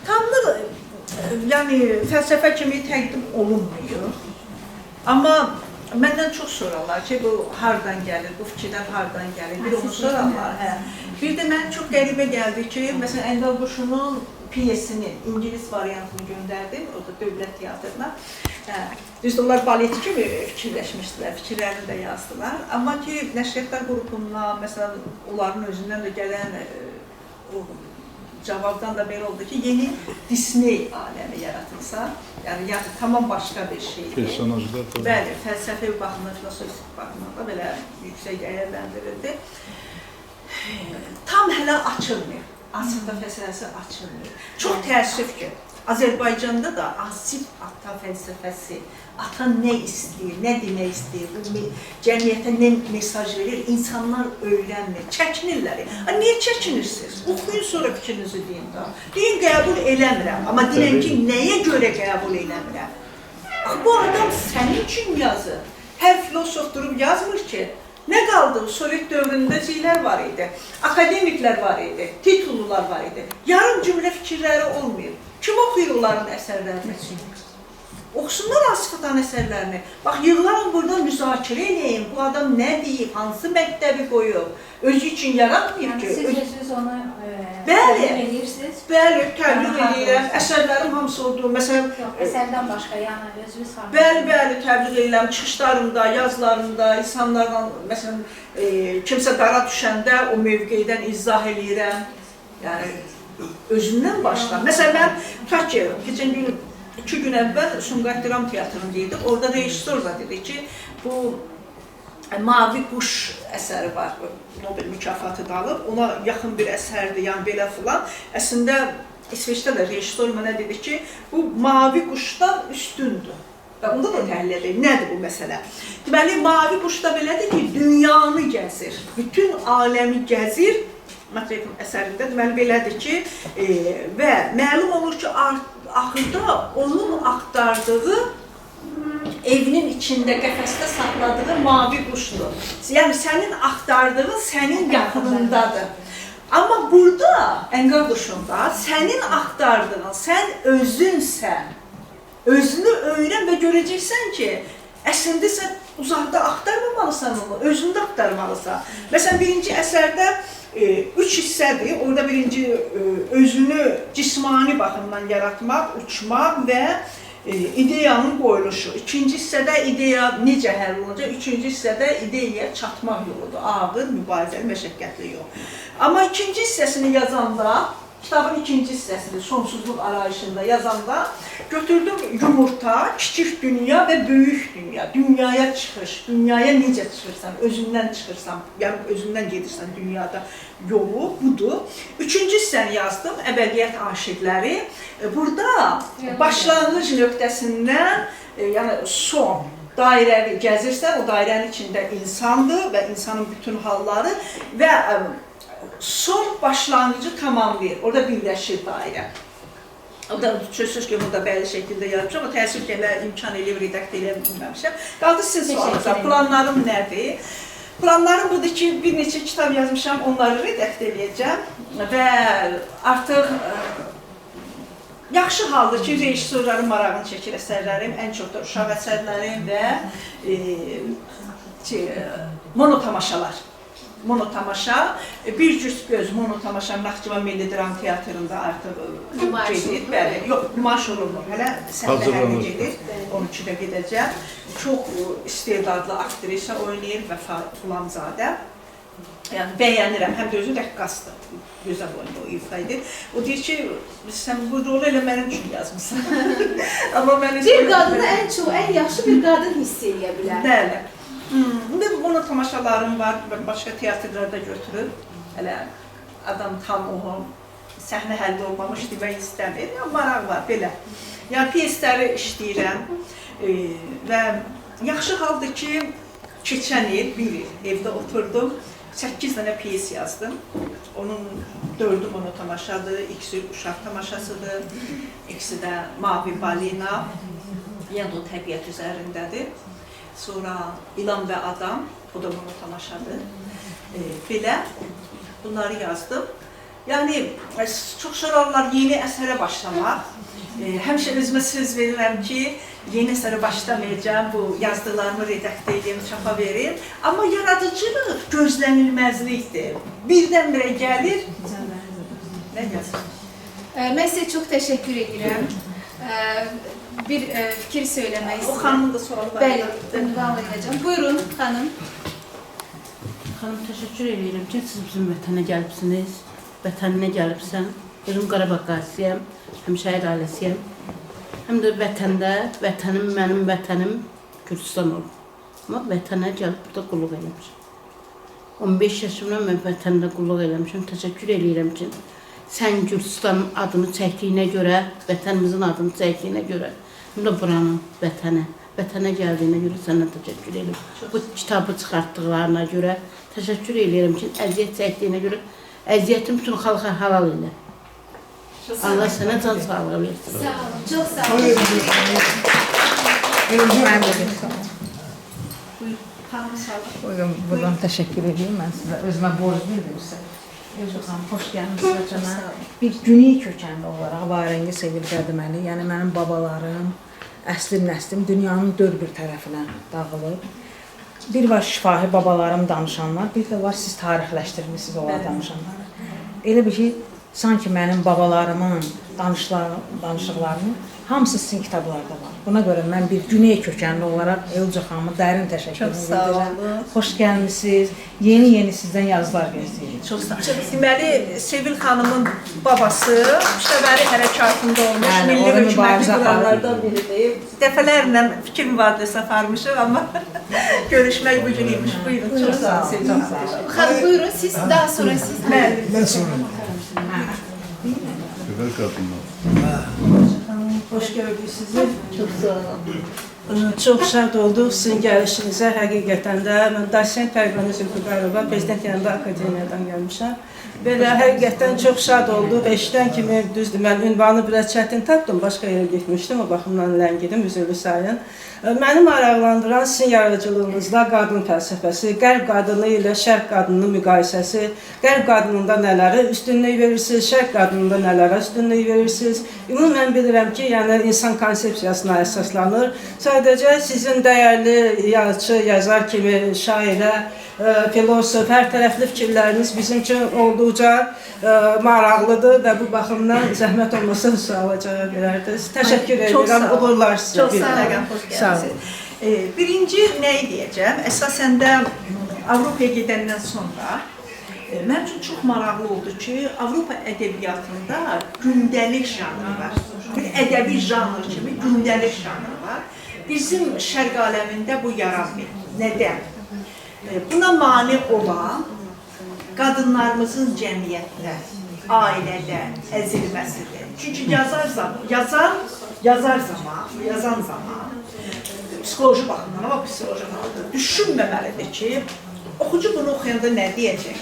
Tanınır, yəni fəlsəfə kimi təqdim olunmuyor. Amma məndən çox sorarlar ki, bu hardan gəlir, bu fikirlər hardan gəlir, bir onu sorarlar. Bir də mən çox qəribə gəldi ki, məsələn, Əndal Quşunun piyesinin İngilis variantını göndərdim, o da Dövlət Teatrına. Düzdür, onlar baleti kimi fikirləşmişdilər, fikirlərini də yazdılar. Amma ki, nəşriyyatlar qrupundan, məsələn, onların özündən də gələn cavabdan da belə oldu ki, yeni Disney aləmi yaratılsa, yəni tamam başqa bir şeydir. Personajlar da. Bəli, fəlsəfi baxımdan, filosofik baxımdan da belə yüksək dəyərləndirildi. Tam hələ açılmıyor. Asif fəlsəfəsi açılmıyor. Çox təəssüf ki, Azərbaycanda da Asif ata fəlsəfəsi, ata nə istəyir, nə demək istəyir, cəmiyyətə nə mesaj verir, insanlar öyrənmir, çəkinirlər. Niyə çəkinirsiniz? Oxuyun sonra fikrinizi deyin da. Deyin, qəbul eləmirəm, amma deyən ki, nəyə görə qəbul eləmirəm? Bu adam sənin üçün yazır. Hər filosof durub yazmır ki, Nə qaldı? Sovet dövründə şeylər var idi, akademiklər var idi, titullular var idi. Yarım cümlə fikirləri olmayıb. Kim oxuyur onların əsərlərini? Oxusunlar Asıfatan əsərlərini. Bax, yığılarım burada müzakirə edeyim. Bu adam nə deyib, hansı məktəbi qoyub, özü üçün yaratmayıb ki. Siz özünüz onu Bəli. təbliğ edirsiniz? Bəli, təbliğ edirəm. Əsərlərim hamısı odur. Məsələn, Yox, əsərdən başqa, yəni özünüz xanım. bəli, təbliğ edirəm. Çıxışlarımda, yazılarımda, insanlarla, məsələn, kimsə dara düşəndə o mövqeydən izah edirəm. Yəni, özümdən başla. Məsələn, mən tutaq ki, keçən gün 2 gün əvvəl Sumqayıt Dram Teatrında idik. Orada rejissor da dedi ki, bu Mavi Quş əsəri var, Nobel mükafatı da alıb, ona yaxın bir əsərdir, yəni belə filan. Əslində, İsveçdə də rejissor mənə dedi ki, bu Mavi Quşdan üstündür. Və onda da təhlil edək, nədir bu məsələ? Deməli, Mavi Quş da belədir ki, dünyanı gəzir, bütün aləmi gəzir, Matreyev əsərində deməli belədir ki, və məlum olur ki, axırda onun axtardığı evinin içində, qəfəsdə saxladığı mavi quşdur. Yəni, sənin axtardığın sənin yaxınındadır. Amma burada, Ənqar quşunda, sənin axtardığın, sən özünsən. Özünü öyrən və görəcəksən ki, əslində sən uzaqda axtarmamalısan onu, özündə axtarmalısan. Məsələn, birinci əsərdə 3 hissədir. Orada birinci özünü cismani baxımdan yaratmaq, uçmaq və ideyanın qoyuluşu. İkinci hissədə ideya necə həll olacaq? Üçüncü hissədə ideyaya çatmaq yoludur. Ağır, mübarizəli, məşəqqətli yol. Amma ikinci hissəsini yazanda, kitabın ikinci hissəsini sonsuzluq arayışında yazanda götürdüm yumurta, kiçik dünya və böyük dünya. Dünyaya çıxış, dünyaya necə çıxırsan, özündən çıxırsan, yəni özündən gedirsən dünyada yolu budur. Üçüncü hissəni yazdım, əbədiyyət aşiqləri. Burada başlanğıc nöqtəsindən, yəni son dairəvi gəzirsən, o dairənin içində insandır və insanın bütün halları və son başlanğıcı tamamlayır. Orada birləşir dairə. O da sözsüz ki, burada bəli şəkildə yazmışam, amma təəssüf ki, imkan eləyib, redaktə eləyə bilməmişəm. Qaldı sizin sualınıza, planlarım nədir? Planlarım budur ki, bir neçə kitab yazmışam, onları redaktə eləyəcəm və artıq yaxşı haldır ki, rejissorların marağını çəkir əsərlərim, ən çox da uşaq əsərlərim və monotamaşalar. Monotamaşa, bir cüst göz monotamaşa Naxçıvan Milli Dram Teatrında artıq gedir. Bəli, yox, nümayiş olunur, hələ səhnələrdə gedir, 12-də gedəcəm. Çox istedadlı aktrisa oynayır Vəfa Qulamzadə. Yəni, bəyənirəm, həm də özü rəqqasdır, gözəl oyunda o ifa edir. O deyir ki, sən bu rolu elə mənim üçün yazmışsan. Bir qadını ən çox, ən yaxşı bir qadın hiss edə bilər. Bəli. Bunun monotamaşalarım var, başqa teatrlarda götürüb, hələ adam tam o səhnə həll olmamış demək istəmir, maraq var, belə. Yəni, piyesləri işləyirəm və yaxşı haldır ki, keçən il, bir il evdə oturdum, 8 dənə piyes yazdım. Onun 4'ü monotamaşadır, ikisi uşaq tamaşasıdır, ikisi də Mavi Balina, yəni o təbiət üzərindədir. Sonra İlan və Adam, o da monotamaşadır. Belə, bunları yazdım. Yəni, çox sorarlar yeni əsərə başlamaq. Həmişə özümə söz verirəm ki, yeni əsərə başlamayacağım, bu yazdıqlarımı redaktə edeyim, çapa verim. Amma yaradıcılıq gözlənilməzlikdir. Birdən-birə gəlir. Nə gəlsin? Mən sizə çox təşəkkür edirəm. Bir fikir söyləmək istəyirəm. O xanımın da sualı var. Bəli, ünvan edəcəm. Buyurun, xanım. Xanım, təşəkkür edirəm ki, siz bizim vətənə gəlibsiniz. Vətəninə gəlibsən. Özüm Qarabağ qazisiyəm, həmşəhər ailəsiyəm. Həm də vətəndə, vətənim, mənim vətənim Gürcistan olub. Amma vətənə gəlib burada qulluq eləmişəm. 15 yaşımdan mən vətəndə qulluq eləmişəm. Təşəkkür edirəm ki, sən Gürcistanın adını çəkdiyinə görə, vətənimizin adını çəkdiyinə görə, həm də buranın vətənə gəldiyinə görə sənə təşəkkür edirəm. Bu kitabı çıxartdıqlarına görə təşəkkür edirəm ki, əziyyət çəkdiyinə görə əziyyətin bütün xalqa halal elə. Allah sənə can sağlığı versin. Sağ olun, çox sağ olun. Mən də bir sual. Buyurun, buradan təşəkkür edirəm mən sizə. Özümə borc bildirirsə. Elca xanım, xoş gəlmisiniz cənə. Bir güney kökənli olaraq Varəngi Sevil Qədiməli, yəni mənim babalarım, əslim nəslim dünyanın dörd bir tərəfinə dağılıb. Bir var şifahi babalarım danışanlar, bir də var siz tarixləşdirmişsiniz onlar danışanları. Elə bir ki, sanki mənim babalarımın danışıqlarını hamısı sizin kitablarda var. Buna görə mən bir güney kökənli olaraq Elca xanıma dərin təşəkkür edirəm. Xoş gəlmisiniz. Yeni sizdən yazılar gözləyirik. Çox sağ olun. Deməli, Sevil xanımın babası Müştəbəri hərəkatında olmuş, milli hökuməti quranlardan biridir. Dəfələrlə fikir mübadiləsi aparmışıq, amma görüşmək bu gün imiş. Buyurun, çox sağ olun Sevil xanım. Xanım buyurun, siz daha sonra siz. Ben sonra. Gözəl qadınlar. Xoş gördük sizi. Çox sağ olun. Çox şad olduq sizin gəlişinizə. Həqiqətən də mən Daşyan Pərvanə Zülfüqarova, Prezident yanında akademiyadan gəlmişəm. Belə həqiqətən çox şad olduq. Eşidən kimi düzdür, mən ünvanı biraz çətin tapdım. Başqa yerə getmişdim, o baxımdan ləngidim, üzrlü sayın. Məni maraqlandıran sizin yaradıcılığınızda qadın fəlsəfəsi, qərb qadını ilə şərq qadının müqayisəsi, qərb qadınında nələrə üstünlük verirsiniz, şərq qadınında nələrə üstünlük verirsiniz. Ümumən bilirəm ki, yəni insan konsepsiyasına əsaslanır. Sadəcə sizin dəyərli yazıcı, yazar kimi, şairə, filosof, hər tərəfli fikirləriniz bizim üçün olduqca maraqlıdır və bu baxımdan zəhmət olmasa suala cavab verərdiniz. Təşəkkür edirəm, uğurlar sizə. Çox sağ olun, xoş gəlmisiniz. Birinci nəyi deyəcəm? Əsasən də Avropaya gedəndən sonra mənim üçün çox maraqlı oldu ki, Avropa ədəbiyyatında gündəlik janrı var. Bir ədəbi janr kimi gündəlik janrı var. Bizim şərq aləmində bu yaranmır. Nədən? Buna mane olan qadınlarımızın cəmiyyətdə, ailədə əzilməsidir. Çünki yazan zaman psixoloji baxımdan, amma psixoloji baxımdan düşünməməlidir ki, oxucu bunu oxuyanda nə deyəcək?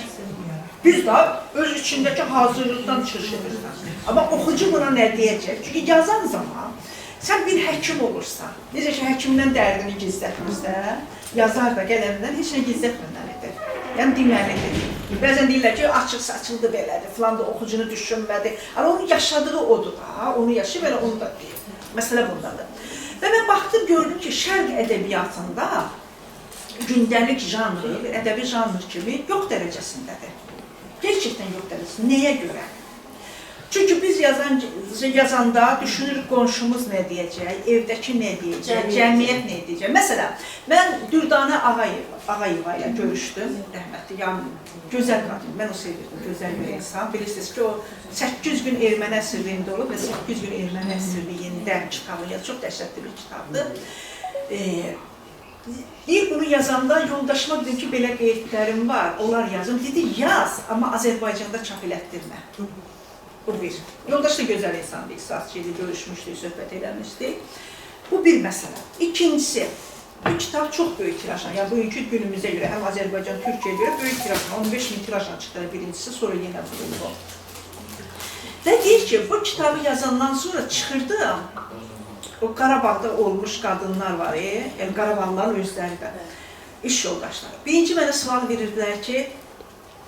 Biz də öz içindəki hazırlıqdan çıxış edirsən. Amma oxucu buna nə deyəcək? Çünki yazan zaman sən bir həkim olursan, necə ki, həkimdən dərdini gizlətmirsən, yazar da qələmdən heç nə gizlətməməlidir. Yəni, deməlidir. Bəzən deyirlər ki, açıq-saçıldı belədir, filan da oxucunu düşünmədi. Amma onun yaşadığı odur da, onu yaşayıb, elə onu da deyir. Məsələ bundadır. Və mən baxdım, gördüm ki, şərq ədəbiyyatında gündəlik janrı, ədəbi janr kimi yox dərəcəsindədir. Gerçəkdən yox dərəcəsində. Nəyə görə? Çünki biz yazanda düşünürük qonşumuz nə deyəcək, evdəki nə deyəcək, cəmiyyət nə deyəcək. Məsələn, mən Dürdanə Ağayeva ilə görüşdüm, rəhmətli, yəni gözəl qadın, mən o sevirdim, gözəl bir insan. Bilirsiniz ki, o 800 gün erməni əsirliyində olub və 800 gün erməni əsirliyində kitabı yazdı, çox dəhşətli bir kitabdır. Deyir, bunu yazanda yoldaşıma dedim ki, belə qeydlərim var, onlar yazım. Dedi, yaz, amma Azərbaycanda çap elətdirmə. Bu bir. Yoldaş da gözəl insandır, iqtisadçıydı, görüşmüşdük, söhbət eləmişdik. Bu bir məsələ. İkincisi, bu kitab çox böyük tirajla, yəni bugünkü günümüzə görə, həm Azərbaycan, Türkiyəyə görə böyük tirajla, 15 min tirajla çıxdı birincisi, sonra yenə vuruldu. Və deyir ki, bu kitabı yazandan sonra çıxırdım, o Qarabağda olmuş qadınlar var, yəni Qarabağlıların özləri də, iş yoldaşları. Birinci mənə sual verirdilər ki,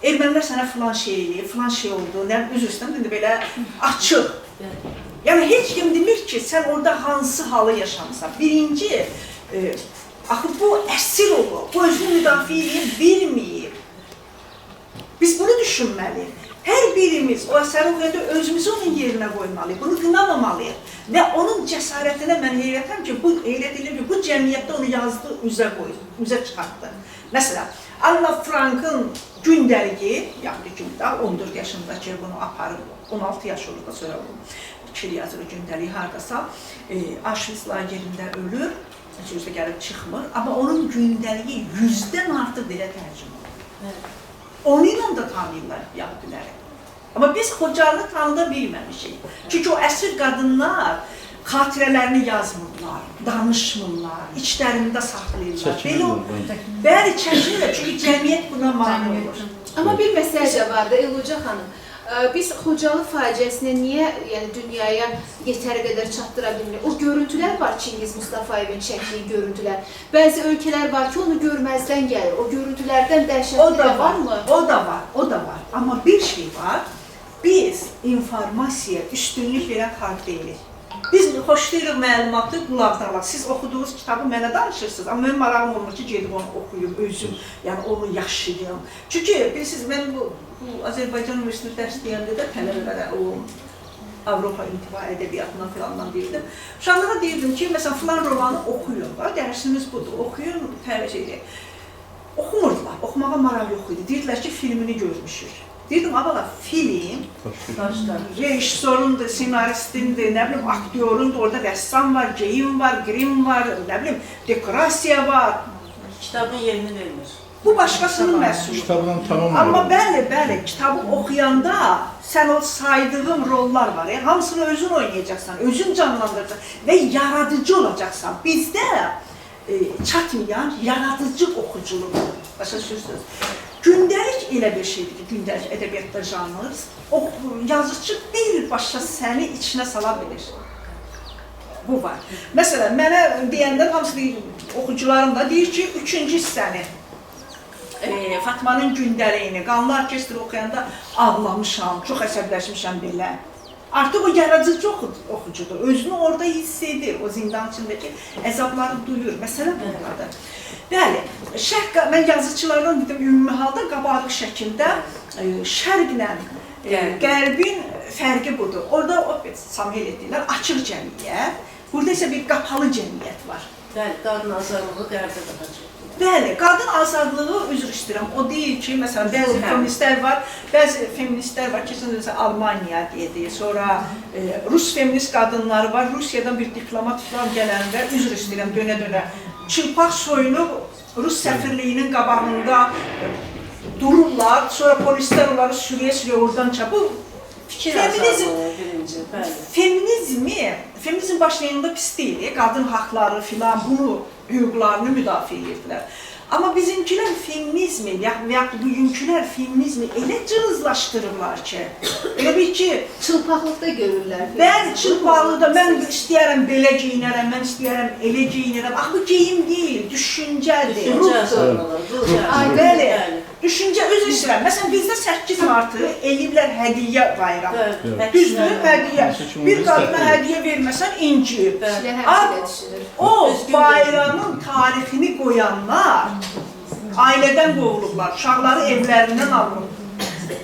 ermənilər sənə filan şey eləyir, filan şey oldu, üzr istəyirəm, indi belə açıq. Yəni, heç kim demir ki, sən orada hansı halı yaşamısan. Birinci, axı bu əsir olub, bu özünü müdafiə edə bilməyib. Biz bunu düşünməliyik. Hər birimiz o əsəri oxuyanda özümüzü onun yerinə qoymalıyıq, bunu qınamamalıyıq. Və onun cəsarətinə mən heyrətəm ki, bu cəmiyyətdə onu yazdı, üzə çıxartdı. Məsələn, Anna Frank'ın gündəliyi, yəni gündə 14 yaşındakı bunu aparıb, 16 yaş olur da sonra bu fikir yazır gündəliyi haradasa, Auschwitz lagerində ölür, sözdə gəlib çıxmır, amma onun gündəliyi 100-dən artıq belə tərcümə olur. Onu ilə də tanıyırlar yahudiləri. Amma biz Xocalı tanıda bilməmişik. Çünki o əsir qadınlar xatirələrini yazmırlar, danışmırlar, içlərində saxlayırlar. Bəli, çəkinirlər, çünki cəmiyyət buna mane olur. Amma bir məsələ də vardı, Elca xanım. Biz Xocalı faciəsini niyə yəni dünyaya yetəri qədər çatdıra bilmirik? O görüntülər var, Çingiz Mustafayevin çəkdiyi görüntülər. Bəzi ölkələr var ki, onu görməzdən gəlir. O görüntülərdən dəhşətli O da varmı? O da var, o da var. Amma bir şey var, biz informasiya üstünlük verən xalq deyilik. Biz xoşlayırıq məlumatı qulaqdan alaq. Siz oxuduğunuz kitabı mənə danışırsınız, amma mənim marağım olmur ki, gedib onu oxuyum, özüm, yəni onu yaşayım. Çünki bilirsiniz, mən bu Azərbaycan Universitetində dərs deyəndə də tələbələrə o Avropa intiba ədəbiyyatından filandan deyirdim. Uşaqlara deyirdim ki, məsələn, filan romanı oxuyun, dərsiniz budur, oxuyun, təvəccüh oxumurdular, oxumağa maraq yox idi. Deyirdilər ki, filmini görmüşük. Deyirdim, abala, film, rejissorundur, senaristindir, nə bilim, aktyorundur, orada rəssam var, geyim var, grim var, nə bilim, dekorasiya var. Kitabın yerini vermir. Bu başqasının məhsulu. Kitabdan tamam. Amma bəli, kitabı oxuyanda sən o saydığın rollar var, hamısını özün oynayacaqsan, özün canlandıracaqsan və yaradıcı olacaqsan. Bizdə çatmayan yaradıcı oxuculuq, başa düşürsünüz. Gündəlik elə bir şeydir ki, gündəlik ədəbiyyatda janr, yazıcı birbaşa səni içinə sala bilir. Bu var. Məsələn, mənə deyəndə hamısı oxucularım da deyir ki, 3-cü hissəni, Fatmanın gündəliyini, Qanlı Orkestri oxuyanda ağlamışam, çox əsəbləşmişəm belə. Artıq o yaradıcı oxucudur, özünü orada hiss edir, o zindan içindəki əzabları duyur. Məsələ bunlardır. Bəli, mən yazıçılardan dedim, ümumi halda qabarıq şəkildə şərqlə qərbin fərqi budur. Orada Samuel etdiklər açıq cəmiyyət, burada isə bir qapalı cəmiyyət var. Bəli, qadın azadlığı qərbdə daha çox. Bəli, qadın azadlığı, üzr istəyirəm, o deyil ki, məsələn, bəzi feministlər var, keçən Almaniya deyil, sonra Rus feminist qadınları var, Rusiyadan bir diplomat falan gələndə, üzr istəyirəm, dönə-dönə, çılpaq soyunub Rus səfirliyinin qabağında dururlar, sonra polislər onları sürüyə oradan çapıb. Feminizm başlayanda pis deyil, qadın haqları filan, bunu, hüquqlarını müdafiə edirdilər. Amma bizimkilər feminizmi, yaxud bugünkülər feminizmi elə cılızlaşdırırlar ki, elə bir ki, çılpaqlıqda görürlər. Bəli, çılpaqlıqda, mən istəyərəm belə geyinərəm, mən istəyərəm elə geyinərəm. Ax, bu geyim deyil, düşüncədir, ruhdur. Bəli, düşüncə, özür istəyirəm. Məsələn, bizdə 8 Martı eləyiblər hədiyyə bayramı. Düzdür, hədiyyə. Bir qadına hədiyyə verməsən, inciyib. O bayramın tarixini qoyanlar ailədən qovulurlar, uşaqları evlərindən alınırlar.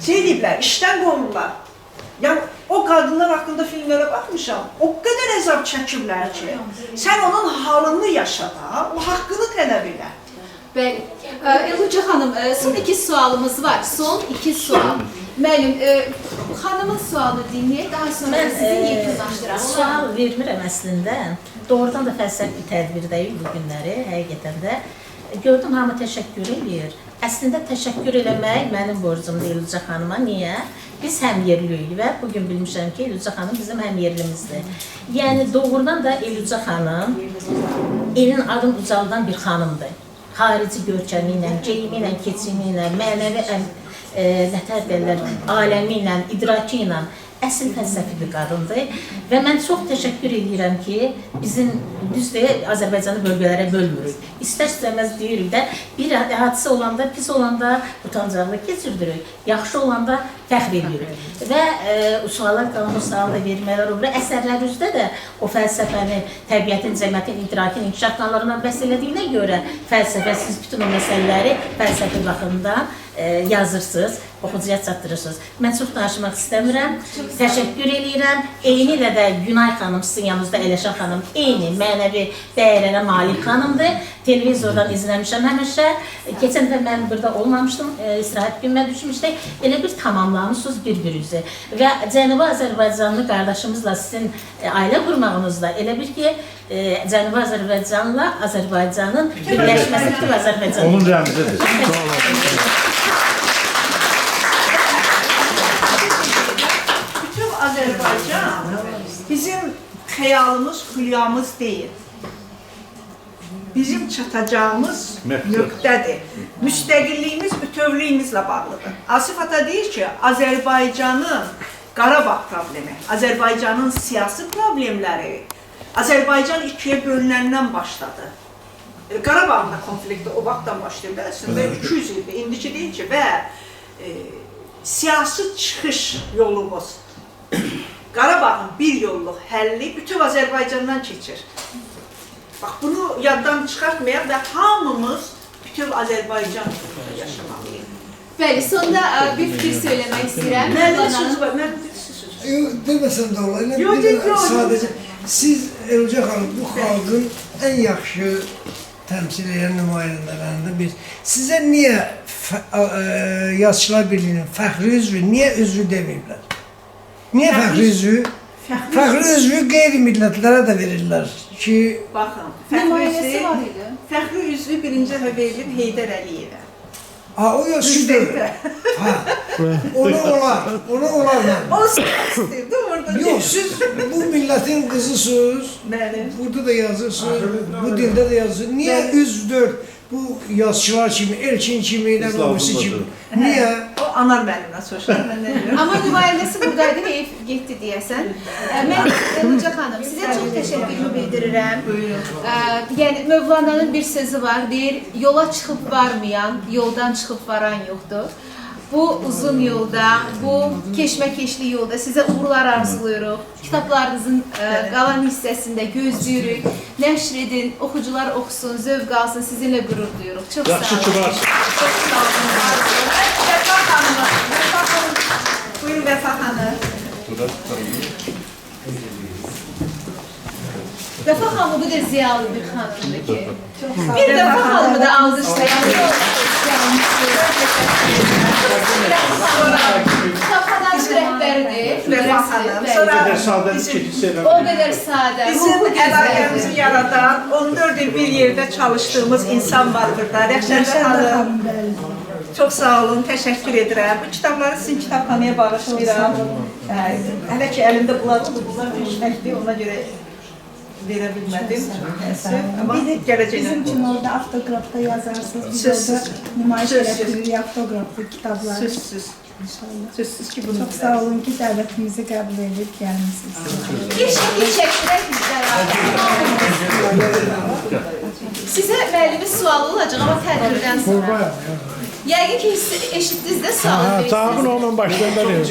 Deyiblər, işdən qovulurlar. Yəni, o qadınlar haqqında filmlərə baxmışam, o qədər əzab çəkirlər ki, sən onun halını yaşada, o haqqını tələb elə. Bəli. Eluca xanım, son 2 sualımız var. Son 2 sual. Müəllim, xanımın sualını dinləyək, daha sonra sizin yekunlaşdıraq. Sual vermirəm əslində. Doğrudan da fəlsəfi tədbirdəyik bu günləri, həqiqətən də. Gördüm, hamı təşəkkür edir. Əslində təşəkkür eləmək mənim borcumdur Eluca xanıma. Niyə? Biz həmyerliyik və bugün bilmişəm ki, Eluca xanım bizim həmyerlimizdir. Yəni, doğrudan da Eluca xanım elin adım ucaldan bir xanımdır. Xarici görkəmi ilə, geyimi ilə, keçimi ilə, mənəvi nətər deyirlər, aləmi ilə, idraki ilə əsl fəlsəfi bir qadındır və mən çox təşəkkür edirəm ki, bizim düzdür, Azərbaycanı bölgələrə bölmürük. İstər-istəməz deyirik də, bir hadisə olanda, pis olanda utancaqlı keçirdirik, yaxşı olanda fəxr edirik. Və suallar qalan o sualı da vermələr olur. Əsərlərimizdə də o fəlsəfəni, təbiətin, cəmiyyətin, idrakın, inkişaf qanunlarından bəhs elədiyinə görə fəlsəfə, siz bütün o məsələləri fəlsəfi baxımdan yazırsınız, oxucuya çatdırırsınız. Mən çox danışmaq istəmirəm, təşəkkür edirəm. Eyni ilə də Günay xanım, sizin yanınızda Ələşən xanım, eyni mənəvi dəyərlərə malik xanımdır. Televizordan izləmişəm həmişə. Keçən dəfə mən burada olmamışdım, istirahət günümə düşmüşdük. Elə bir tamamlamışsınız bir-birinizi. Və Cənubi Azərbaycanlı qardaşımızla sizin ailə qurmağınızda elə bir ki, Cənubi Azərbaycanla Azərbaycanın birləşməsi bütün Azərbaycanlı. Onun rəmzidir. Azərbaycan bizim xəyalımız, hülyamız deyil. bizim çatacağımız Məqsəd. nöqtədir. Müstəqilliyimiz bütövlüyümüzlə bağlıdır. Asif Ata deyir ki, Azərbaycanın Qarabağ problemi, Azərbaycanın siyasi problemləri Azərbaycan ikiyə bölünəndən başladı. Qarabağla konflikti o vaxtdan başlayıb da, əslində 200 ildir, indiki deyil ki, və siyasi çıxış yolumuz, Qarabağın bir yolluq həlli bütün Azərbaycandan keçir. Bax, bunu yaddan çıxartmayaq və hamımız bütün Azərbaycan yaşamalıyıq. Bəli, sonda bir fikir söyləmək istəyirəm. Məndə söz var, məndə söz var. Deməsəm də olar. Yox, yox. Sadəcə siz Elca xanım bu xalqın ən yaxşı təmsil edən nümayəndələrindən biri. Sizə niyə Yazıçılar Birliyinin fəxri üzvü, niyə üzvü deməyiblər? Niyə fəxri üzvü? Fəxri üzvü qeyri-millətlərə də verirlər ki... Baxın, Nümayəndəsi var idi. Fəxri üzvü birinci dəfə verilib Heydər Əliyevə. O ya sürdür. Onu olar mən. O istəyirdi, orada deyil. Yox, siz bu millətin qızısınız. Bəli. Burada da yazırsınız, bu dildə də yazırsınız. Niyə üzdür bu yazıçılar kimi, Elçin kimi, nə qovisi kimi? Niyə? O anar mənimlə soruşlar, mən nə bilirəm. Amma nümayəndəsi buradaydı, heyif getdi deyəsən. Mən Elca xanım, sizə çox təşəkkürümü bildirirəm. Yəni, Mövlana'nın bir sözü var, deyir, yola çıxıb varmayan, yoldan çıxıb varan yoxdur. Bu uzun yolda, bu keşməkeşli yolda sizə uğurlar arzulayırıq. Kitablarınızın qalan hissəsində gözləyirik. Nəşr edin, oxucular oxusun, zövq alsın, sizinlə qürur duyuruq. Çox sağ olun. Yaxşı ki varsın. Çox sağ olun, var olun. Vəfa xanımı, Vəfa xanım. Buyurun Vəfa xanım. Vəfa xanımı bu da ziyalı bir xanımdır ki. Bir Vəfa xanımı da alqışlayalım. Kitabxananın rəhbəridir. Vəfa xanım. Sonra O qədər sadə. bizim əlaqəmizi yaradan 14 il bir yerdə çalışdığımız insan var burada. Rəşədə xanım. Çox sağ olun, təşəkkür edirəm. Bu kitabları sizin kitabxanaya bağışlayıram. Hələ ki, əlimdə bunlar düşməkdir, ona görə verə bilmədim. Amma gələcəklə. Bizim üçün orada avtoqrafda yazarsınız. Biz orada nümayiş elətdiririk avtoqraflı kitabları. Sözsüz. Sözsüz ki, bunu Çox sağ olun ki, dəvətimizi qəbul edib gəlmişsiniz. Bir şəkil çəkdirək bizdə. Sizə müəllimi sualı olacaq, amma tədbirdən sonra. Yəqin ki, eşitdiniz də sualı verirsiniz. Cavabını onunla başlayanda verir.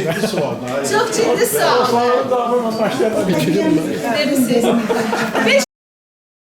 Çox ciddi sual. Cavabını başlayanda bitirir. Demişsiniz. Bir